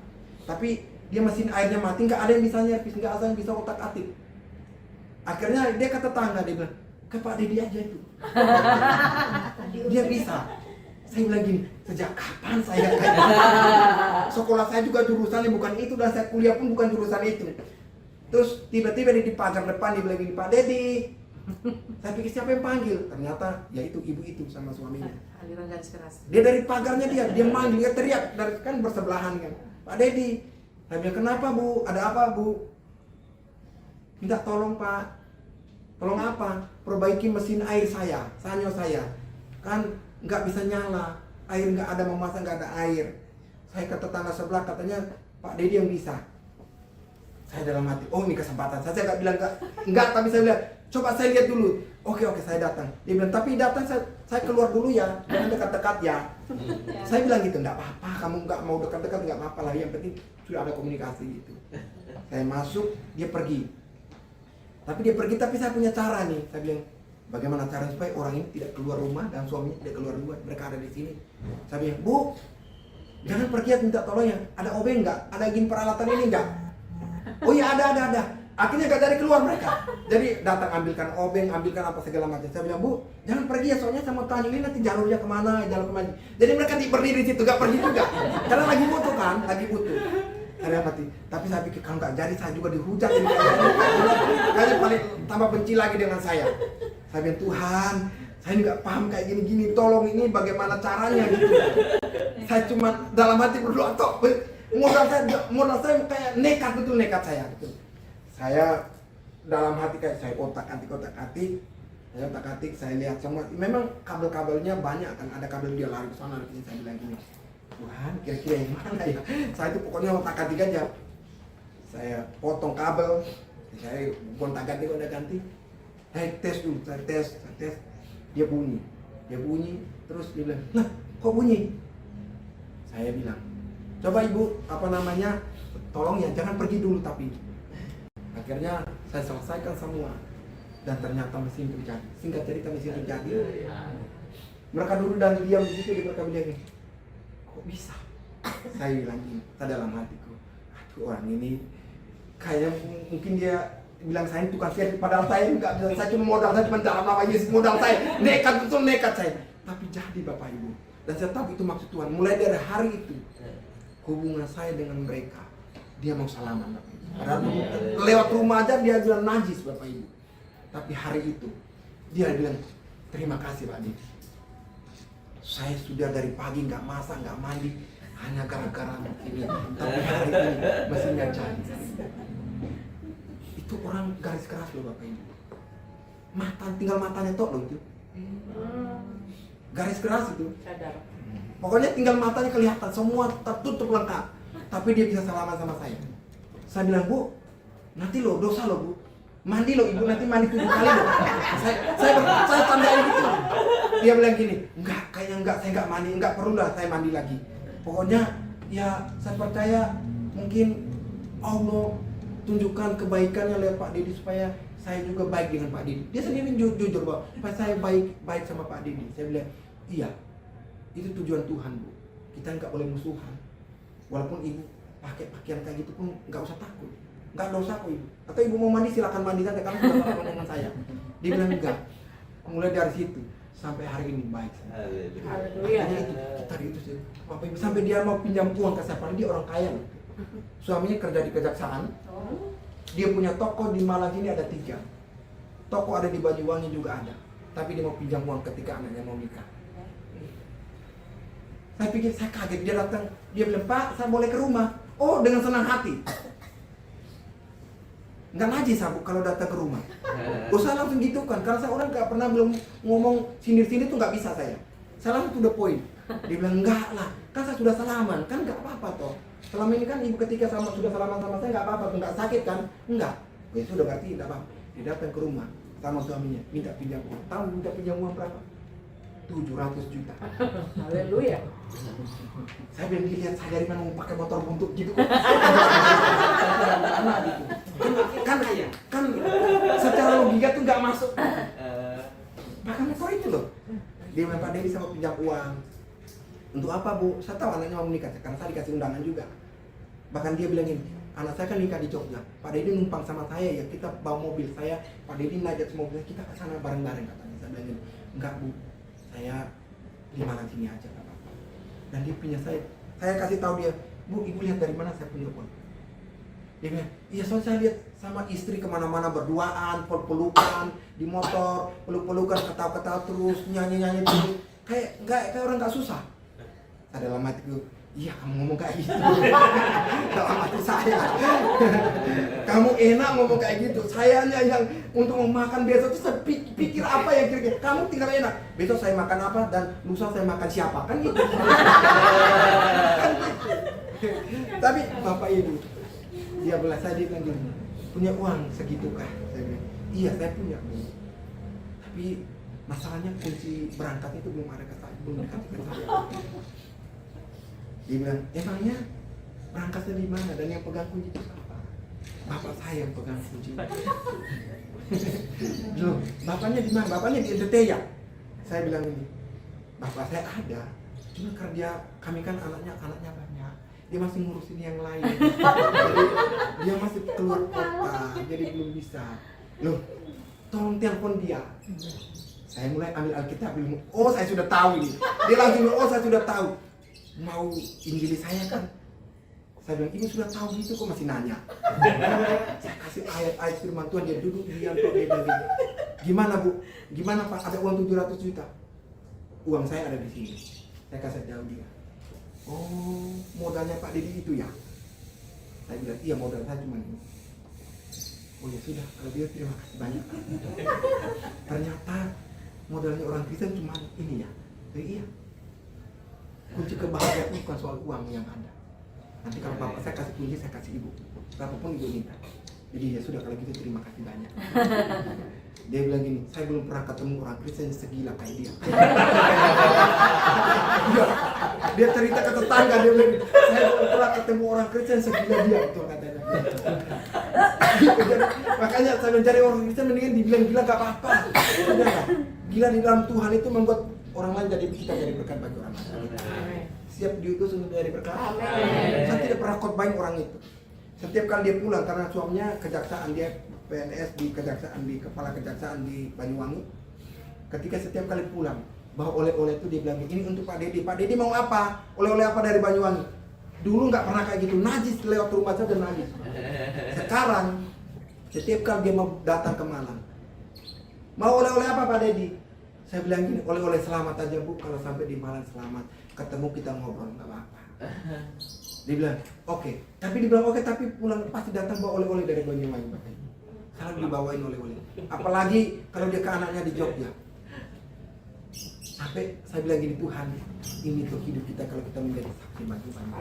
Tapi dia mesin airnya mati, nggak ada yang bisa nyervis, nggak ada yang bisa otak-atik. Akhirnya dia ke tetangga, dia bilang, ke Pak Dedi aja itu. Dia bisa. Saya bilang gini, sejak kapan saya kayak gitu? Sekolah saya juga jurusannya bukan itu, dan saya kuliah pun bukan jurusan itu. Terus tiba-tiba di pagar depan dia bilang gini, Pak Dedi. Saya pikir siapa yang panggil? Ternyata ya itu ibu itu sama suaminya. Aliran garis keras. Dia dari pagarnya dia manggil, dia teriak, dari kan bersebelahan kan. Pak Dedi. Saya bilang, kenapa Bu? Ada apa Bu? Minta tolong Pak. Tolong apa? Perbaiki mesin air saya, sanyo saya. Kan nggak bisa nyala, air nggak ada, memasak nggak ada air. Saya ke tetangga sebelah, katanya Pak Dedi yang bisa. Saya dalam hati, oh ini kesempatan. Saya nggak bilang nggak, tapi saya bilang, coba saya lihat dulu. Oke, saya datang. Dia bilang, tapi datang saya keluar dulu ya, jangan dekat-dekat ya. Saya bilang gitu, nggak apa-apa, kamu nggak mau dekat-dekat nggak apa-apa lah, yang penting sudah ada komunikasi gitu. Saya masuk, dia pergi. Tapi dia pergi, tapi saya punya cara nih. Saya bilang, bagaimana cara supaya orang ini tidak keluar rumah dan suaminya tidak keluar rumah, mereka ada di sini. Saya bilang, Bu, jangan pergi ya, minta tolong ya. Ada obeng nggak? Ada izin peralatan ini nggak? Oh iya ada. Akhirnya gak jadi keluar mereka. Jadi datang ambilkan obeng, ambilkan apa segala macam. Saya bilang, Bu, jangan pergi ya, soalnya sama tanya ini nanti jalurnya kemana. Jadi mereka berdiri di situ, gak pergi juga. Karena lagi butuh kan, lagi butuh. Saya mati. Tapi saya pikir kalau gak jadi saya juga dihujat. Kalian paling tambah benci lagi dengan saya. Saya bilang, Tuhan, saya ini gak paham kayak gini-gini. Tolong ini bagaimana caranya gitu. Saya cuma dalam hati berdoa toh. Modal saya kayak nekat, betul nekat saya gitu. Saya dalam hati kayak saya otak-atik, saya lihat semua. Memang kabel-kabelnya banyak kan, ada kabel dia lari ke sana, sini. Saya bilang gini, Tuhan, kira-kira yang mana ya? Saya itu pokoknya otak-atik aja. Saya potong kabel, saya gonta-ganti. Saya tes dulu, saya tes. Dia bunyi, terus dia bilang, nah, kok bunyi? Saya bilang, coba Ibu, tolong ya, jangan pergi dulu tapi. Akhirnya saya selesaikan semua dan ternyata mesin itu jadi. Singkat cerita mesin itu jadi. Mereka dulu dan diam di situ, mereka bilang, kok bisa? Saya bilang gini, saya dalam hatiku, aduh orang ini kayak mungkin dia bilang saya tukang sihir, padahal saya enggak bisa. Saya cuma modal, saya cuma dalam nama Yesus, modal saya nekat, betul nekat saya. Tapi jadi Bapak Ibu, dan saya tahu itu maksud Tuhan. Mulai dari hari itu hubungan saya dengan mereka, dia mau salaman Bapak Ibu. Padahal lewat rumah aja dia bilang najis Bapak Ibu. Tapi hari itu dia bilang, terima kasih Pak Didi. Saya sudah dari pagi nggak masak, nggak mandi, hanya gara-gara ini. Tapi hari ini mesinnya jadi. Itu orang garis keras loh Bapak Ibu. Tinggal matanya tok loh itu. Garis keras itu. Pokoknya tinggal matanya kelihatan, semua tertutup lengkap. Tapi dia bisa salaman sama saya. Saya bilang, Bu, nanti lo dosa lo Bu, mandi lo Ibu, nanti mandi 7 kali lo. Saya tandain gitu. Dia bilang gini, kayaknya saya nggak mandi, nggak perlu lah saya mandi lagi. Pokoknya ya saya percaya mungkin Allah tunjukkan kebaikannya lewat Pak Didi supaya saya juga baik dengan Pak Didi. Dia sendiri jujur bahwa supaya saya baik sama Pak Didi. Saya bilang, iya, itu tujuan Tuhan Bu. Kita nggak boleh musuhan. Walaupun Ibu pakai pakaian kayak gitu pun nggak usah takut, nggak dosa kok Ibu. Atau Ibu mau mandi silakan mandi saja, karena sudah sama dengan saya. Dia bilang enggak. Mulai dari situ sampai hari ini baik. Haleluya. Kita itu sih, Bapak Ibu, sampai dia mau pinjam uang ke saya, dia orang kaya loh. Suaminya kerja di kejaksaan. Dia punya toko di Malang ini ada 3. Toko ada di Banyuwangi juga ada. Tapi dia mau pinjam uang ketika anaknya mau nikah. Saya pikir, saya kaget, dia datang, dia bilang, Pak, saya boleh ke rumah. Oh, dengan senang hati. Nggak najis aku kalau datang ke rumah. Usah langsung gitu kan, karena saya orang nggak pernah belum ngomong sindir-sindir tuh nggak bisa saya. salam to the point. Dia bilang, enggak lah, kan saya sudah salaman, kan enggak apa-apa toh. Selama ini kan ibu ketika sudah salaman sama saya enggak apa-apa, enggak sakit kan? Enggak. Ya sudah berarti enggak apa-apa. Dia datang ke rumah sama suaminya, minta pinjam uang. Tahu minta pinjam uang berapa? 700 juta. Haleluya. Saya bilang, lihat saya dari mana mau pakai motor buntut gitu. Anak gitu. Kan secara logika tuh nggak masuk. Bahkan motor itu loh. Dia bilang, Pak Dedi sama pinjam uang. Untuk apa Bu? Saya tahu anaknya mau menikah, karena saya dikasih undangan juga. Bahkan dia bilang gini, anak saya kan nikah di Jogja. Pak Dedi numpang sama saya ya, kita bawa mobil saya. Pak Dedi najak semua mobilnya, kita ke sana bareng-bareng katanya. Saya bilang gini, enggak Bu, saya di Malang sini aja nggak apa-apa. Dan dia punya saya kasih tahu dia, Bu, ibu lihat dari mana saya punya uang? Dia bilang, iya soalnya saya lihat sama istri kemana-mana berduaan, pelukan di motor, peluk-pelukan, ketawa-ketawa terus, nyanyi-nyanyi terus, kayak orang nggak susah. Saya dalam hatiku, iya kamu ngomong kayak gitu. Dalam hati saya, kamu enak ngomong kayak gitu. Sayanya yang untuk memakan besok itu saya pikir apa ya kira-kira. Kamu tinggal enak. Besok saya makan apa dan lusa saya makan siapa kan gitu. Kan gitu. Tapi Bapak Ibu, dia bilang gini, punya uang segitu kah? Saya bilang, iya saya punya Bu. Tapi masalahnya kunci berangkat itu belum ada ke saya, belum dikasih ke saya. Dia bilang, emangnya berangkatnya di mana dan yang pegang kunci itu siapa? Bapak saya yang pegang kunci. Loh, bapaknya di mana? Bapaknya di NTT ya? Saya bilang ini, bapak saya ada, cuma kerja kami kan anaknya banyak. Dia masih ngurusin yang lain. Jadi, dia masih keluar kota, jadi belum bisa. Loh, tolong telepon dia. Saya mulai ambil Alkitab, oh saya sudah tahu ini. Dia langsung, oh saya sudah tahu. Mau injili saya kan? Saya bilang, ibu sudah tahu gitu kok masih nanya. Saya kasih ayat-ayat firman Tuhan, dia duduk diam kok, dia bilang, gimana Bu? Gimana Pak? Ada uang 700 juta? Uang saya ada di sini. Saya kasih tahu dia. Oh, modalnya Pak Dedi itu ya? Saya bilang, iya modal saya cuma ini. Oh ya sudah, kalau dia terima kasih banyak. Ternyata modalnya orang Kristen cuma ini ya? Iya. Kunci kebahagiaan bukan soal uang yang ada. Nanti kalau bapak saya kasih kunci, saya kasih ibu. Berapapun ibu minta. Jadi ya sudah kalau gitu terima kasih banyak. Dia bilang gini, saya belum pernah ketemu orang Kristen segila kayak dia. Dia cerita ke tetangga, dia bilang, saya belum pernah ketemu orang Kristen segila dia. Itu katanya. Makanya saya mencari orang Kristen mendingan dibilang gila gak apa-apa. Gila di dalam Tuhan itu membuat orang lain kita jadi berkat bagi orang lain. Siap diutus untuk jadi berkat. Saya tidak pernah khotbahin orang itu. Setiap kali dia pulang karena suaminya kejaksaan, dia PNS di kejaksaan, di kepala kejaksaan di Banyuwangi. Ketika setiap kali pulang bawa oleh-oleh itu dia bilang ini untuk Pak Dedi. Pak Dedi mau apa? Oleh-oleh apa dari Banyuwangi? Dulu nggak pernah kayak gitu, najis lewat rumah saya dan najis. Sekarang setiap kali dia mau datang ke Malang, mau oleh-oleh apa Pak Dedi? Saya bilang gini, oleh-oleh selamat aja Bu, kalau sampai di Malang selamat, ketemu kita ngobrol nggak apa-apa. Dia bilang, oke. Tapi dibilang oke, tapi pulang pasti datang bawa oleh-oleh dari Banyuwangi. Selalu dibawain oleh-oleh. Apalagi kalau dia ke anaknya di Jogja. Sampai saya bilang gini, Tuhan, ini tuh hidup kita kalau kita menjadi saksi bagi banyak.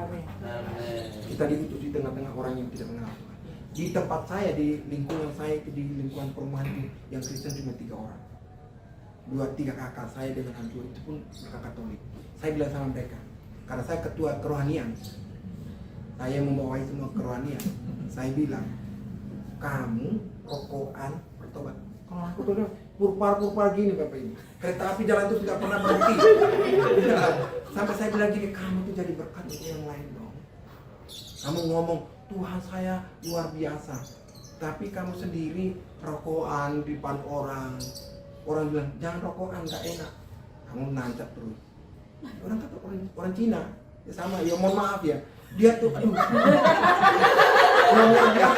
Kita diutus di tengah-tengah orang yang tidak mengenal Tuhan. Di tempat saya, di lingkungan saya itu, di lingkungan perumahan itu, yang Kristen cuma 3 orang. 2-3 kakak saya dengan hantu itu pun kakak Katolik. Saya bilang sama mereka, karena saya ketua kerohanian, saya membawahi semua kerohanian. Saya bilang, kamu rokokan bertobat. Kalau aku tuh purpar gini Bapak Ibu, kereta api jalan terus nggak pernah berhenti. Sampai saya bilang gini, kamu tuh jadi berkat untuk yang lain dong. Kamu ngomong Tuhan saya luar biasa, tapi kamu sendiri rokokan di depan orang. Orang bilang jangan rokokan, nggak enak. Kamu nancap terus. Orang kata orang Cina, ya sama. Ya mohon maaf ya. Dia tuh, aduh. Orang dia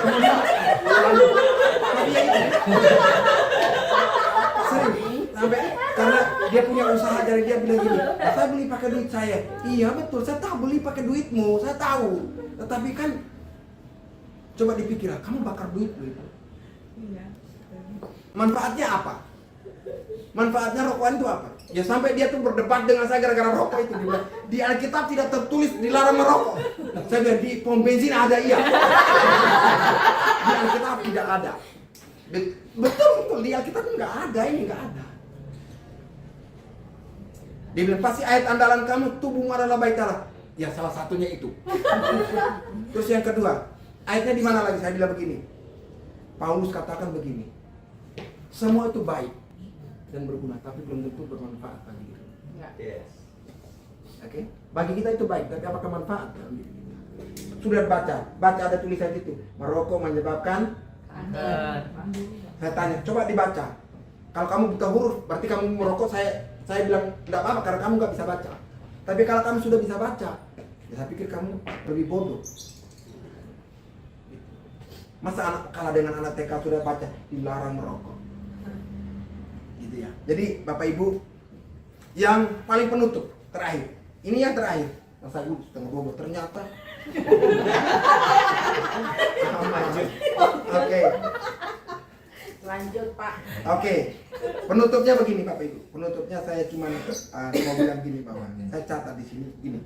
sering sampai karena dia punya usaha dari dia bilang gini, saya beli pakai duit saya. Iya betul, saya tahu beli pakai duitmu, saya tahu. Tetapi kan coba dipikir, kamu bakar duit itu. Manfaatnya apa? Manfaatnya rokokan itu apa? Ya sampai dia tuh berdebat dengan saya gara-gara rokok itu. Dia bilang, di Alkitab tidak tertulis dilarang merokok. Saya bilang, di pom bensin ada iya. Di Alkitab tidak ada. Betul, di Alkitab nggak ada, ini nggak ada. Dia bilang, pasti ayat andalan kamu, tubuhmu adalah bait Allah. Ya salah satunya itu. Terus yang kedua, ayatnya di mana lagi? Saya bilang begini. Paulus katakan begini. Semua itu baik dan berguna, tapi belum tentu bermanfaat bagi kita. Yes. Oke? Bagi kita itu baik, tapi apakah manfaat dalam diri kita? Sudah baca ada tulisan itu. Merokok menyebabkan saya tanya, coba dibaca. Kalau kamu buta huruf, berarti kamu merokok. Saya bilang tidak apa-apa karena kamu nggak bisa baca. Tapi kalau kamu sudah bisa baca, ya saya pikir kamu lebih bodoh. Masa anak kalah dengan anak TK sudah baca dilarang merokok, gitu ya. Jadi Bapak Ibu, yang paling penutup terakhir, ini yang terakhir. Masa dulu setengah bobo ternyata. Oke. Lanjut Pak. Oke, penutupnya begini Bapak Ibu. Penutupnya saya cuma mau bilang gini bahwa saya catat di sini gini.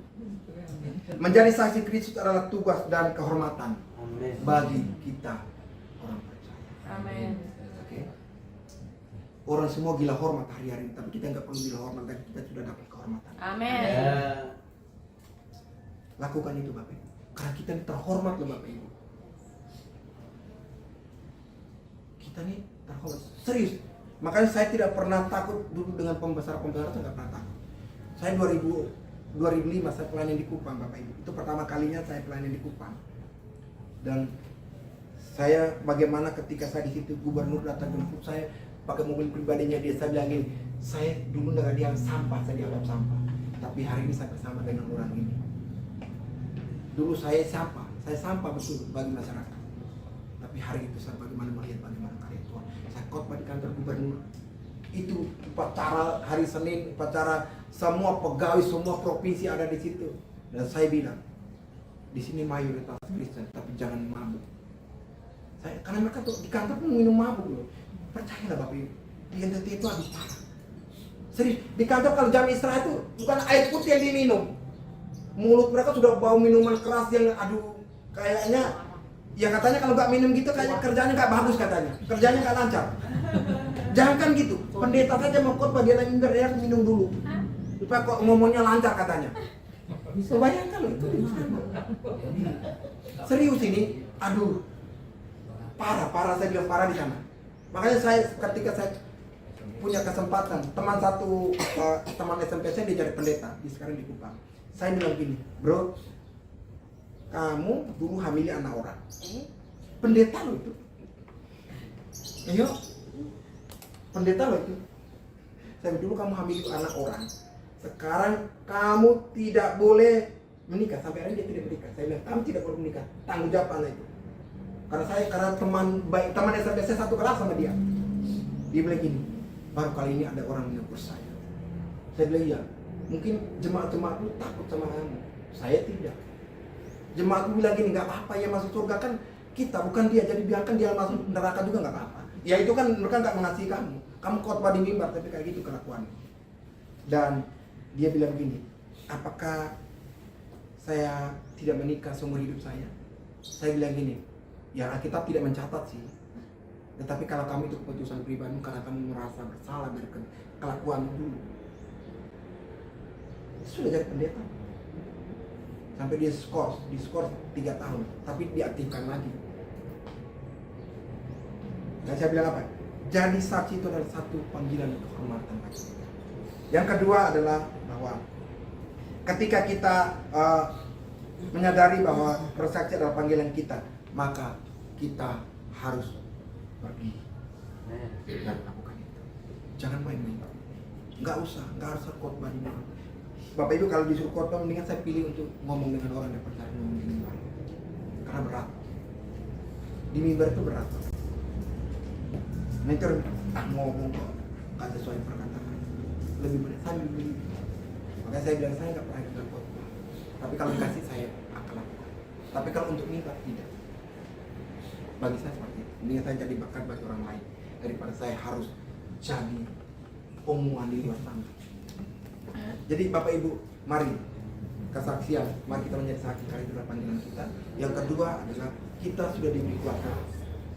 Menjadi saksi Kristus adalah tugas dan kehormatan bagi kita orang percaya. Amin. Oke. Orang semua gila hormat hari-hari, tapi kita nggak perlu gila hormat dan kita sudah dapat kehormatan. Amin. Lakukan itu Bapak Ibu, karena kita terhormat loh Bapak Ibu. Kita nih terhormat, serius. Makanya saya tidak pernah takut dulu dengan pembesaran-pembesaran, saya nggak pernah takut. Saya 2005 saya pelayanan di Kupang Bapak Ibu. Itu pertama kalinya saya pelayanan di Kupang. Dan saya bagaimana ketika saya di situ gubernur datang jemput saya pakai mobil pribadinya dia, saya bilang gini, saya dulu nggak dianggap sampah, saya dianggap sampah. Tapi hari ini saya bersama dengan orang ini. Dulu saya sampah betul bagi masyarakat. Tapi hari itu saya bagaimana melihat bagaimana karya Tuhan. Saya khotbah di kantor gubernur. Itu upacara hari Senin, upacara semua pegawai, semua provinsi ada di situ. Dan saya bilang, di sini mayoritas Kristen, tapi jangan mabuk. Karena mereka tuh di kantor pun minum mabuk loh. Percayalah Bapak Ibu, di NTT itu aduh parah. Serius, di kantor kalau jam istirahat itu bukan air putih yang diminum. Mulut mereka sudah bau minuman keras yang aduh kayaknya, ya katanya kalau nggak minum gitu kayaknya kerjanya nggak bagus katanya, kerjanya nggak lancar. Jangan kan gitu, pendeta saja mau khotbah dia lagi dia minum dulu, supaya kok ngomongnya lancar katanya. So, bayangkan loh itu. Serius ini, aduh, parah saya bilang parah di sana. Makanya saya ketika saya punya kesempatan, teman SMP saya dia jadi pendeta, di sekarang di Kupang. Saya bilang gini, bro, kamu dulu hamili anak orang, pendeta loh itu. Ayo, pendeta loh itu. Saya dulu kamu hamili anak orang, sekarang kamu tidak boleh menikah. Sampai hari ini dia tidak menikah. Saya bilang kamu tidak boleh menikah, tanggung jawab anak itu. Karena teman SMP saya satu kelas sama dia. Dia bilang gini, baru kali ini ada orang yang percaya. Saya bilang iya. Mungkin jemaat-jemaat itu takut sama kamu. Saya tidak. Jemaat bilang gini, nggak apa-apa ya masuk surga kan kita bukan dia, jadi biarkan dia masuk neraka juga nggak apa-apa. Ya itu kan mereka nggak mengasihi kamu. Kamu khotbah di mimbar tapi kayak gitu kelakuannya. Dan dia bilang gini, apakah saya tidak menikah seumur hidup saya? Saya bilang gini, ya Alkitab tidak mencatat sih. Tetapi kalau kamu itu keputusan pribadi karena kamu merasa bersalah dari kelakuan dulu. Sudah jadi pendeta. Sampai dia diskors 3 tahun, tapi diaktifkan lagi. Dan saya bilang apa? Jadi saksi itu adalah satu panggilan kehormatan bagi kita. Yang kedua adalah bahwa ketika kita menyadari bahwa bersaksi adalah panggilan kita, maka kita harus pergi dan lakukan itu. Jangan main-main. Nggak harus khotbah di mana. Bapak Ibu kalau disuruh khotbah mendingan saya pilih untuk ngomong dengan orang yang percaya, ngomong di mimbar. Karena berat. Di mimbar itu berat. Nanti ngomong kok nggak sesuai perkataan. Lebih berat saya lebih. Makanya saya bilang saya nggak pernah ikut khotbah. Tapi kalau dikasih saya akan lakukan. Tapi kalau untuk mimbar tidak. Bagi saya seperti itu. Mendingan saya jadi bakat bagi orang lain daripada saya harus jadi omongan di luar sana. Jadi Bapak Ibu, mari kesaksian, mari kita menjadi saksi karena itulah panggilan kita. Yang kedua adalah kita sudah diberi kuasa.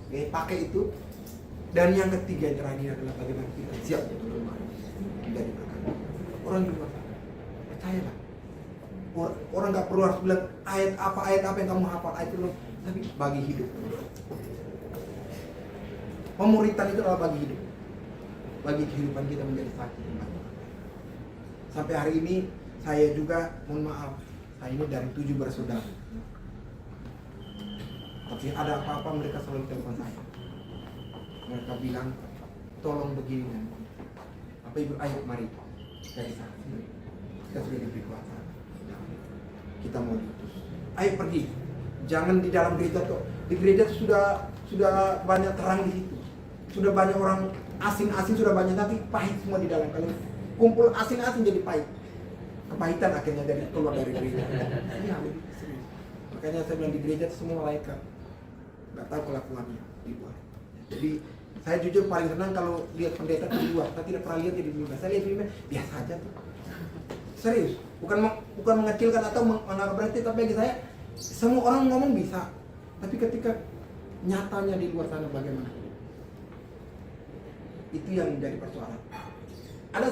Oke, pakai itu. Dan yang ketiga yang terakhir adalah bagaimana kita siap untuk menjadi berkat. Orang di luar sana, percayalah. Orang nggak perlu harus bilang ayat apa yang kamu hafal, ayat itu, tapi bagi hidup. Pemuritan itu adalah bagi hidup, bagi kehidupan kita menjadi saksi. Sampai hari ini saya juga, mohon maaf, saya ini dari 7 bersaudara. Tapi ada apa-apa mereka selalu telepon saya. Mereka bilang, tolong begini. Apa Ibu, ayo mari jadi saksi. Kita sudah diberi kuasa. Kita mau diutus. Ayo pergi. Jangan di dalam gereja tuh. Di gereja sudah banyak terang di situ. Sudah banyak orang asing sudah banyak, tapi pahit semua di dalam. Kalau kumpul asing jadi pahit. Kepahitan akhirnya keluar dari gereja. Iya, begitu serius. Makanya saya bilang di gereja itu semua malaikat. Nggak tahu kelakuannya di luar. Jadi saya jujur paling senang kalau lihat pendeta di luar. Saya tidak pernah lihat di mimbar. Saya lihat di mimbar biasa aja tuh. Serius. Bukan mengecilkan atau menganggap berarti, tapi bagi saya semua orang ngomong bisa. Tapi ketika nyatanya di luar sana bagaimana? Itu yang menjadi persoalan. Ada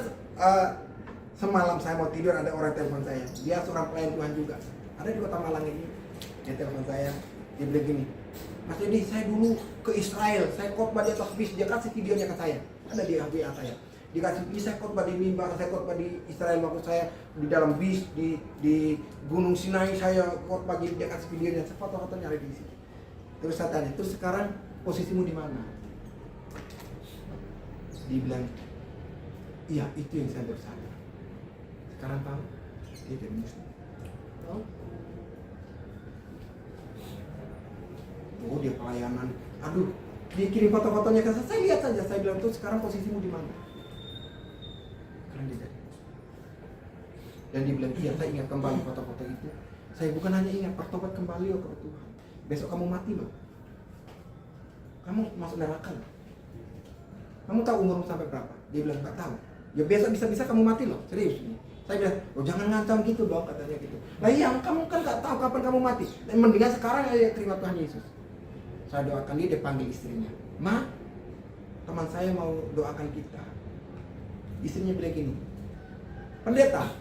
semalam saya mau tidur, ada orang telepon saya. Dia seorang pelayan Tuhan juga. Ada di Kota Malang ini. Dia telepon saya. Dia bilang gini, Mas Edi, saya dulu ke Israel. Saya khotbah di atas bis. Dia kasih videonya ke saya. Ada di WA saya. Dikasih bis, saya khotbah di mimbar, saya khotbah di Israel waktu saya di dalam bis di Gunung Sinai, saya khotbah gitu. Dia kasih videonya. Foto-fotonya ada di sini. Terus saya tanya, terus sekarang posisimu di mana? Dia bilang, iya itu yang saya bersadar. Sekarang tahu, dia jadi muslim. Oh dia pelayanan, aduh dia kirim foto-fotonya ke saya lihat saja. Saya bilang tuh sekarang posisimu di mana? Sekarang dia jadi. Dan dia bilang iya saya ingat kembali foto-foto itu. Saya bukan hanya ingat, bertobat kembali kepada Tuhan. Besok kamu mati loh. Kamu masuk neraka loh. Kamu tahu umurmu sampai berapa? Dia bilang nggak tahu. Ya besok bisa-bisa kamu mati loh, serius. Saya bilang, oh jangan ngancam gitu dong, katanya gitu. Nah iya, kamu kan nggak tahu kapan kamu mati. Dan mendingan sekarang aja terima Tuhan Yesus. Saya doakan dia panggil istrinya. Ma, teman saya mau doakan kita. Istrinya bilang gini, pendeta?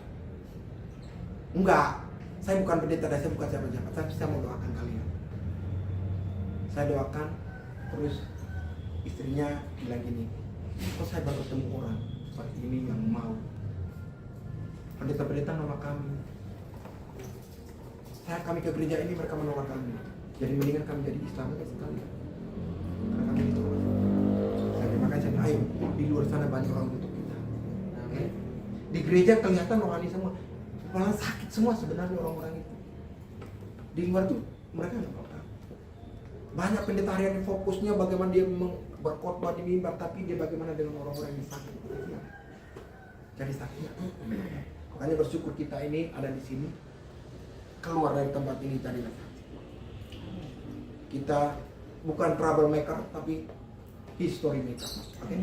Enggak, saya bukan pendeta dan saya bukan siapa-siapa. Tapi saya mau doakan kalian. Saya doakan, terus istrinya bilang gini, kok saya baru ketemu orang seperti ini yang mau pendeta-pendeta nolak kami. Kami ke gereja ini mereka menolak kami. Jadi mendingan kami jadi Islam aja sekali. Karena kami itu. Makanya saya ayo di luar sana banyak orang untuk kita. Amin. Di gereja kelihatan rohani semua. Malah sakit semua sebenarnya orang-orang itu. Di luar tuh mereka nggak apa-apa. Banyak pendeta harian yang fokusnya bagaimana dia berkhotbah di mimbar, tapi dia bagaimana dengan orang-orang yang sakit. Jadi sakit. Makanya bersyukur kita ini ada di sini. Keluar dari tempat ini carilah saksi. Kita bukan troublemaker tapi history maker. Oke,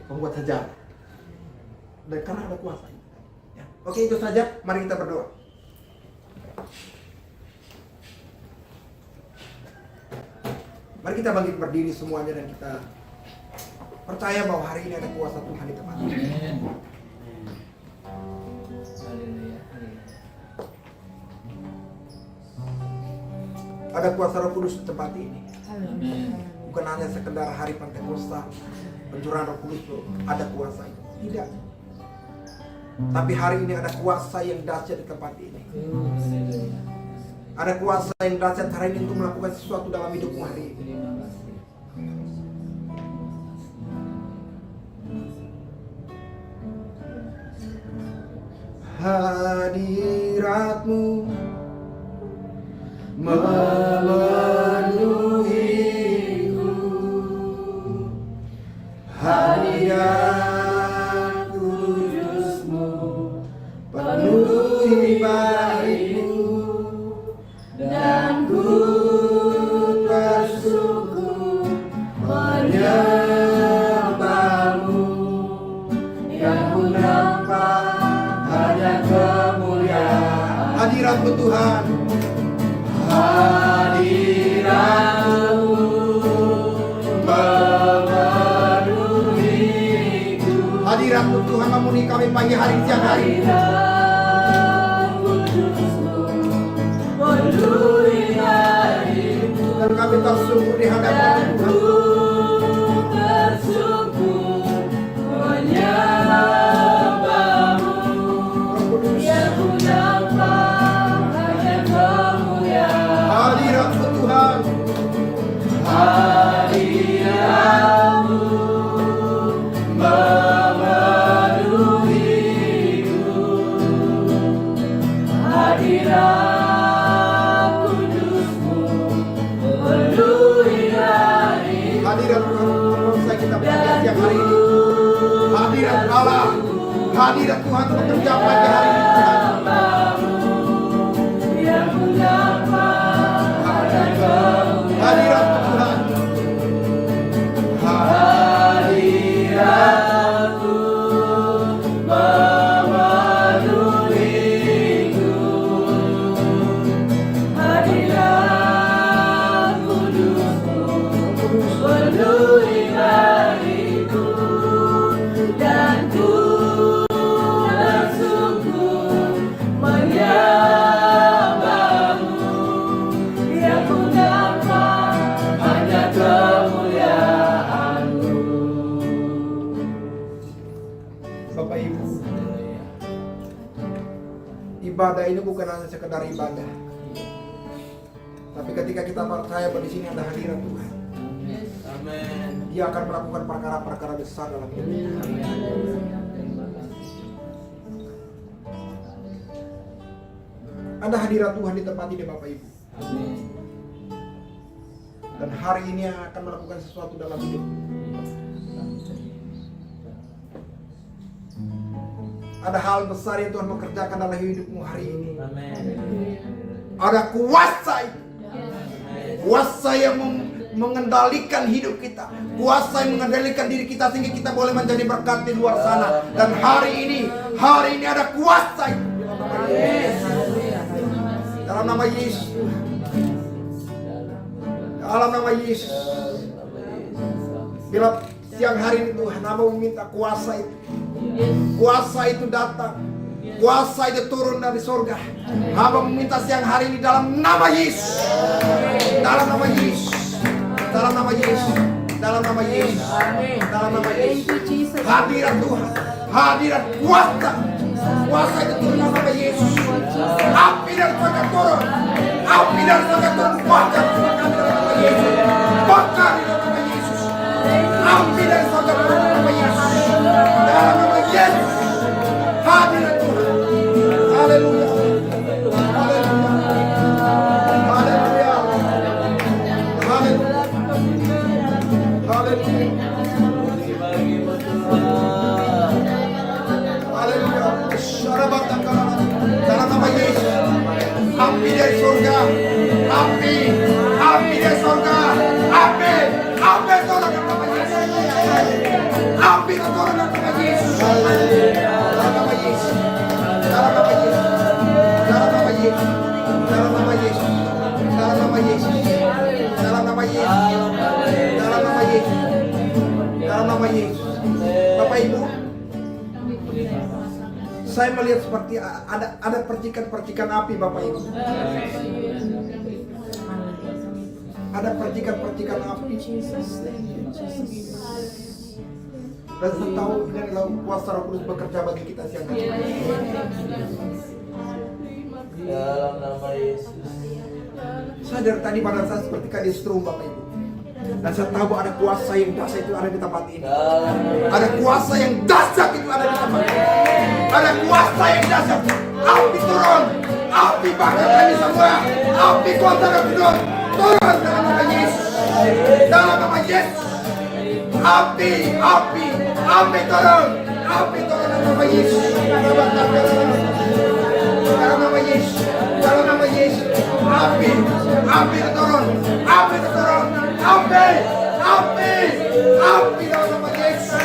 pembuat sejarah. Dan karena ada kuasa. Ya. Oke, itu saja. Mari kita berdoa. Mari kita bangkit berdiri semuanya dan kita percaya bahwa hari ini ada kuasa Tuhan di tempat ini. Ada kuasa Roh Kudus di tempat ini. Bukan hanya sekedar hari Pentakosta, pencurahan Roh Kudus itu ada kuasa itu. Tidak. Tapi hari ini ada kuasa yang dahsyat di tempat ini. Ada kuasa yang dahsyat hari ini untuk melakukan sesuatu dalam hidupmu hari ini. Hadiratmu memenuhiku, hadirat kudusmu penuhi baitmu, dan ku bersyukur menyembahmu Hadirat-Mu Tuhan. Hadirat-Mu memenuhiku. Hadirat-Mu Tuhan memenuhi kami pagi hari siang hari. Dan kami tersungguh di hadapan Tuhan. Hadirat-Mu Tuhan. Hadirat-Mu memenuhiku. Hadirat kudus-Mu memenuhi hariku. Hadirat Tuhan bangsa kita pada siang hari ini. Hadirat Allah. Hadirat Tuhan untuk bekerja pada hari ini Tuhan. Hadirat Tuhan. Hadirat-Mu memenuhiku. Hadirat kudus-Mu memenuhi hariku. Dan ku bersungguh menyembah-Mu. Yang ku dapat hanya kemuliaan-Mu. Bapak Ibu, ibadah ini bukan hanya sekedar ibadah. Tapi ketika kita percaya bahwa di sini ada hadirat Tuhan, Amin. Dia akan melakukan perkara-perkara besar dalam hidup kita. Ada hadirat Tuhan di tempat ini Bapak Ibu. Dan hari ini akan melakukan sesuatu dalam hidup. Ada hal besar yang Tuhan mengerjakan dalam hidupmu hari ini. Amin. Ada kuasa itu. Kuasa yang mengendalikan hidup kita. Kuasa yang mengendalikan diri kita sehingga kita boleh menjadi berkat di luar sana. Dan hari ini ada kuasa itu. Dalam nama Yesus. Dalam nama Yesus. Bila siang hari ini Tuhan, Hamba meminta kuasa itu. Kuasa itu datang. Kuasa itu turun dari surga. Hamba meminta siang hari ini dalam nama Yesus. Dalam nama Yesus. Dalam nama Yesus. Dalam nama Yesus. Dalam nama Yesus. Hadirat Tuhan. Hadirat kuasa. Kuasa itu turun dalam nama Yesus. Api dari surga turun. Api dari surga turun. Bakar dalam nama Yesus. Bakar di dalam nama Yesus. Api dari surga turun dalam nama Yesus. Dalam nama Yesus. Hadirat Tuhan. Haleluya. Haleluya. Haleluya. Haleluya. Haleluya. Haleluya. Dalam nama Yesus. Api dari surga. Api. Api dari surga. Api. Api turun dalam nama Yesus. Api turun dalam nama Yesus. Dalam nama Yesus. Dalam nama Yesus. Dalam nama Yesus. Dalam nama Yesus. Dalam nama Yesus. Dalam nama Yesus. Dalam nama Yesus. Dalam nama Yesus. Bapak Ibu, saya melihat seperti ada percikan-percikan api Bapak Ibu. Ada percikan-percikan api. Dan saya tahu ini adalah kuasa Roh Kudus bekerja bagi kita siang hari ini. Dalam nama Yesus. Saya dari tadi pada saat seperti kali strum Bapak Ibu. Dan saya tahu ada kuasa yang dahsyat itu ada di tempat ini. Ada kuasa yang dahsyat itu ada di tempat ini. Ada kuasa yang dahsyat. Api turun. Api bakar kami semua. Api kuasa Roh Kudus turun dalam nama Yesus. Dalam nama Yesus. Api, api, api turun. Api turun dalam nama Yesus. Dalam nama Yesus. Dalam nama Yesus. Api, api turun. Api turun. Api, api, api dalam nama Yesus.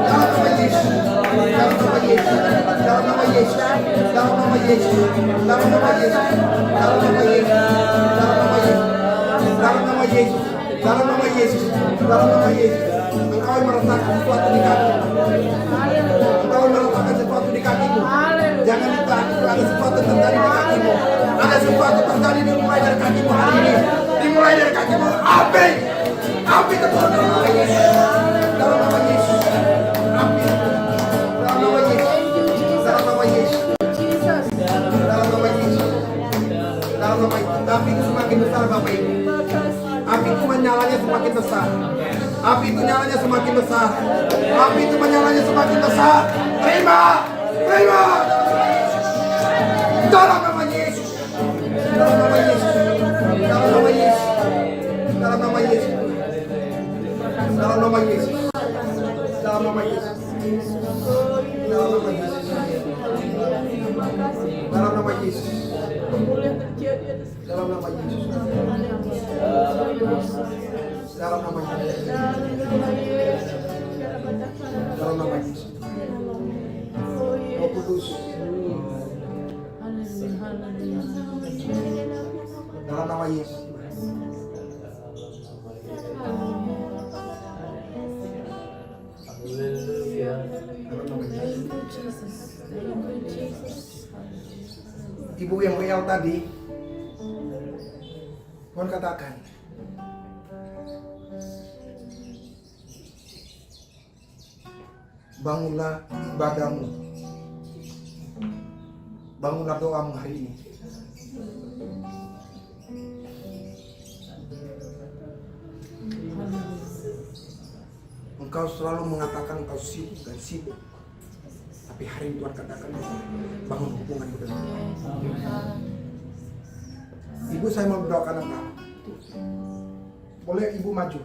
Dalam nama Yesus. Dalam nama nama Yesus, dalam nama Yesus, dalam nama Yesus, dalam nama Yesus, dalam nama Yesus, dalam nama Yesus, dalam nama Yesus, dalam nama Yesus, dalam nama Yesus. Engkau merasakan sesuatu di kakimu. Engkau merasakan sesuatu di kakimu. Jangan ditahan, ada sesuatu terjadi di kakimu. Ada sesuatu terjadi dimulai dari kakimu hari ini. Dimulai dari kakimu. Api, api keturun dalam nama Yesus. Dalam nama Yesus. Api. Dalam nama Yesus. Dalam nama Yesus. Dalam nama Yesus. Dalam nama Yesus. Api itu semakin besar Bapak Ibu. Api itu menyalanya semakin besar. Api itu nyalanya semakin besar. Api itu menyalanya semakin besar. Terima, terima. Dalam nama Yesus. Dalam nama Yesus. Dalam nama Yesus. Dalam nama Yesus. Dalam nama Yesus. Dalam nama Yesus. Dalam nama Yesus. Dalam nama Yesus. Dalam nama Yesus. Dalam nama Yesus. Dalam nama Yesus. Roh Kudus. Dalam nama Yesus. Dalam nama Yesus. Ibu yang real tadi, Tuhan katakan, bangunlah ibadahmu, bangunlah doamu hari ini. Engkau selalu mengatakan engkau sibuk dan sibuk, tapi hari ini Tuhan katakan bangun hubungan dengan Tuhan. Ibu, saya mau berdoakan engkau. Boleh ibu maju?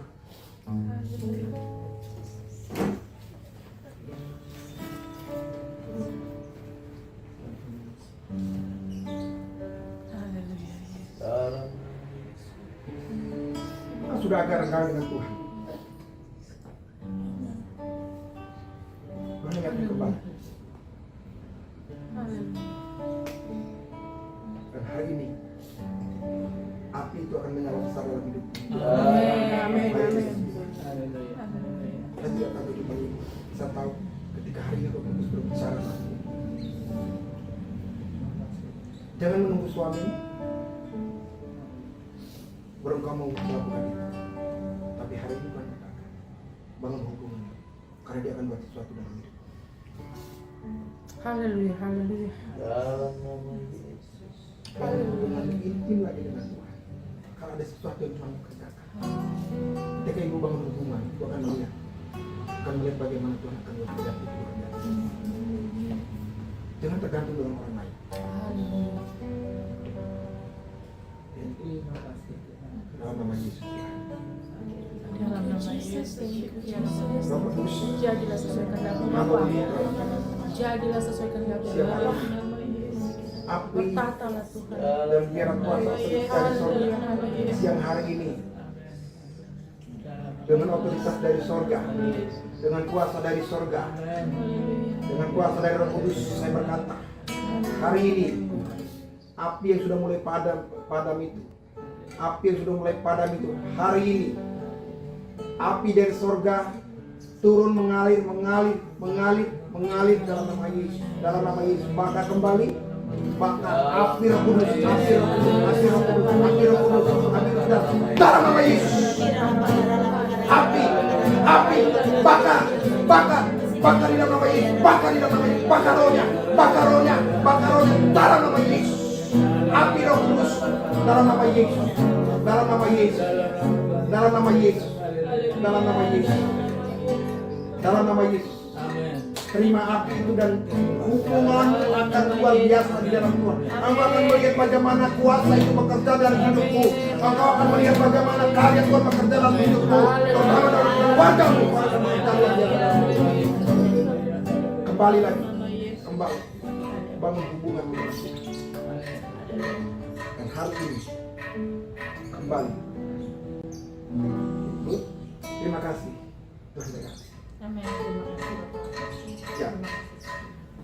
Sudah agak renggang dengan Tuhan. Mengingatkan kembali. Dan hari ini api itu akan menyala besar dalam hidupmu. Amin. Saya tidak tahu cuma ibu bisa tahu ketika hari ini Roh Kudus berbicara sama ibu. Jangan menunggu suami baru kamu mau melakukan itu. Tapi hari ini Tuhan katakan bangun hubungan, karena dia akan buat sesuatu dalam hidup. Haleluya, haleluya. Bangun hubungan intim lagi dengan Tuhan. Kalau ada sesuatu yang Tuhan mau kerjakan, ketika ibu bangun hubungan, ibu akan melihat bagaimana Tuhan akan bekerja di keluarga. Jangan tergantung dengan orang lain. Dalam nama Yesus. Dalam nama Yesus. Roh Kudus. Jadilah sesuai kehendak Bapa. Jadilah sesuai kehendak Bapa. Api Bertatalah Tuhan. dan biar kuasa dari sorga siang hari ini dengan otoritas dari sorga, dengan kuasa dari sorga, dengan kuasa dari Roh Kudus, saya berkata hari ini api yang sudah mulai padam itu, api yang sudah mulai padam itu hari ini, api dari sorga turun mengalir dalam nama Yesus, dalam nama Yesus. Maka kembali, maka api Roh Kudus, api Roh Kudus, dalam nama Yesus. Api, bakar di dalam nama Yesus, bakar rohnya, dalam nama Yesus. Api Roh Kudus, dalam nama Yesus, dalam nama Yesus, dalam nama Yesus, dalam nama Yesus, dalam nama Yesus. Terima api itu dan hubunganmu akan luar biasa di dalam Tuhan. Engkau akan melihat bagaimana kuasa itu bekerja dalam hidupmu. Engkau akan melihat bagaimana karya Tuhan bekerja dalam hidupmu, terutama dalam keluargamu. Kembali lagi, bangun hubungan dan hari ini kembali. Terima kasih Tuhan. Amin. Ya.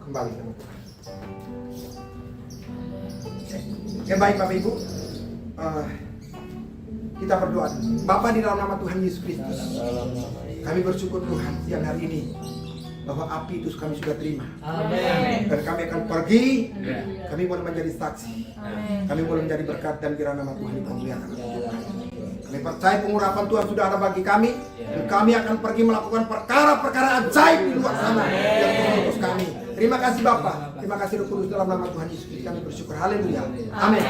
kembali sama Tuhan. Yang baik Bapak Ibu, kita berdoa dulu. Bapa, di dalam nama Tuhan Yesus Kristus, kami bersyukur Tuhan siang hari ini bahwa api itu kami sudah terima. Amin. Dan kami akan pergi, Ya. kami boleh menjadi saksi, kami boleh menjadi berkat dan biar nama Tuhan dipermuliakan. Kami percaya pengurapan Tuhan sudah ada bagi kami, dan kami akan pergi melakukan perkara-perkara ajaib di luar sana yang Tuhan utus kami. Terima kasih Bapa, terima kasih Roh Kudus, dalam nama Tuhan Yesus Kristus kami bersyukur. Haleluya. Amin.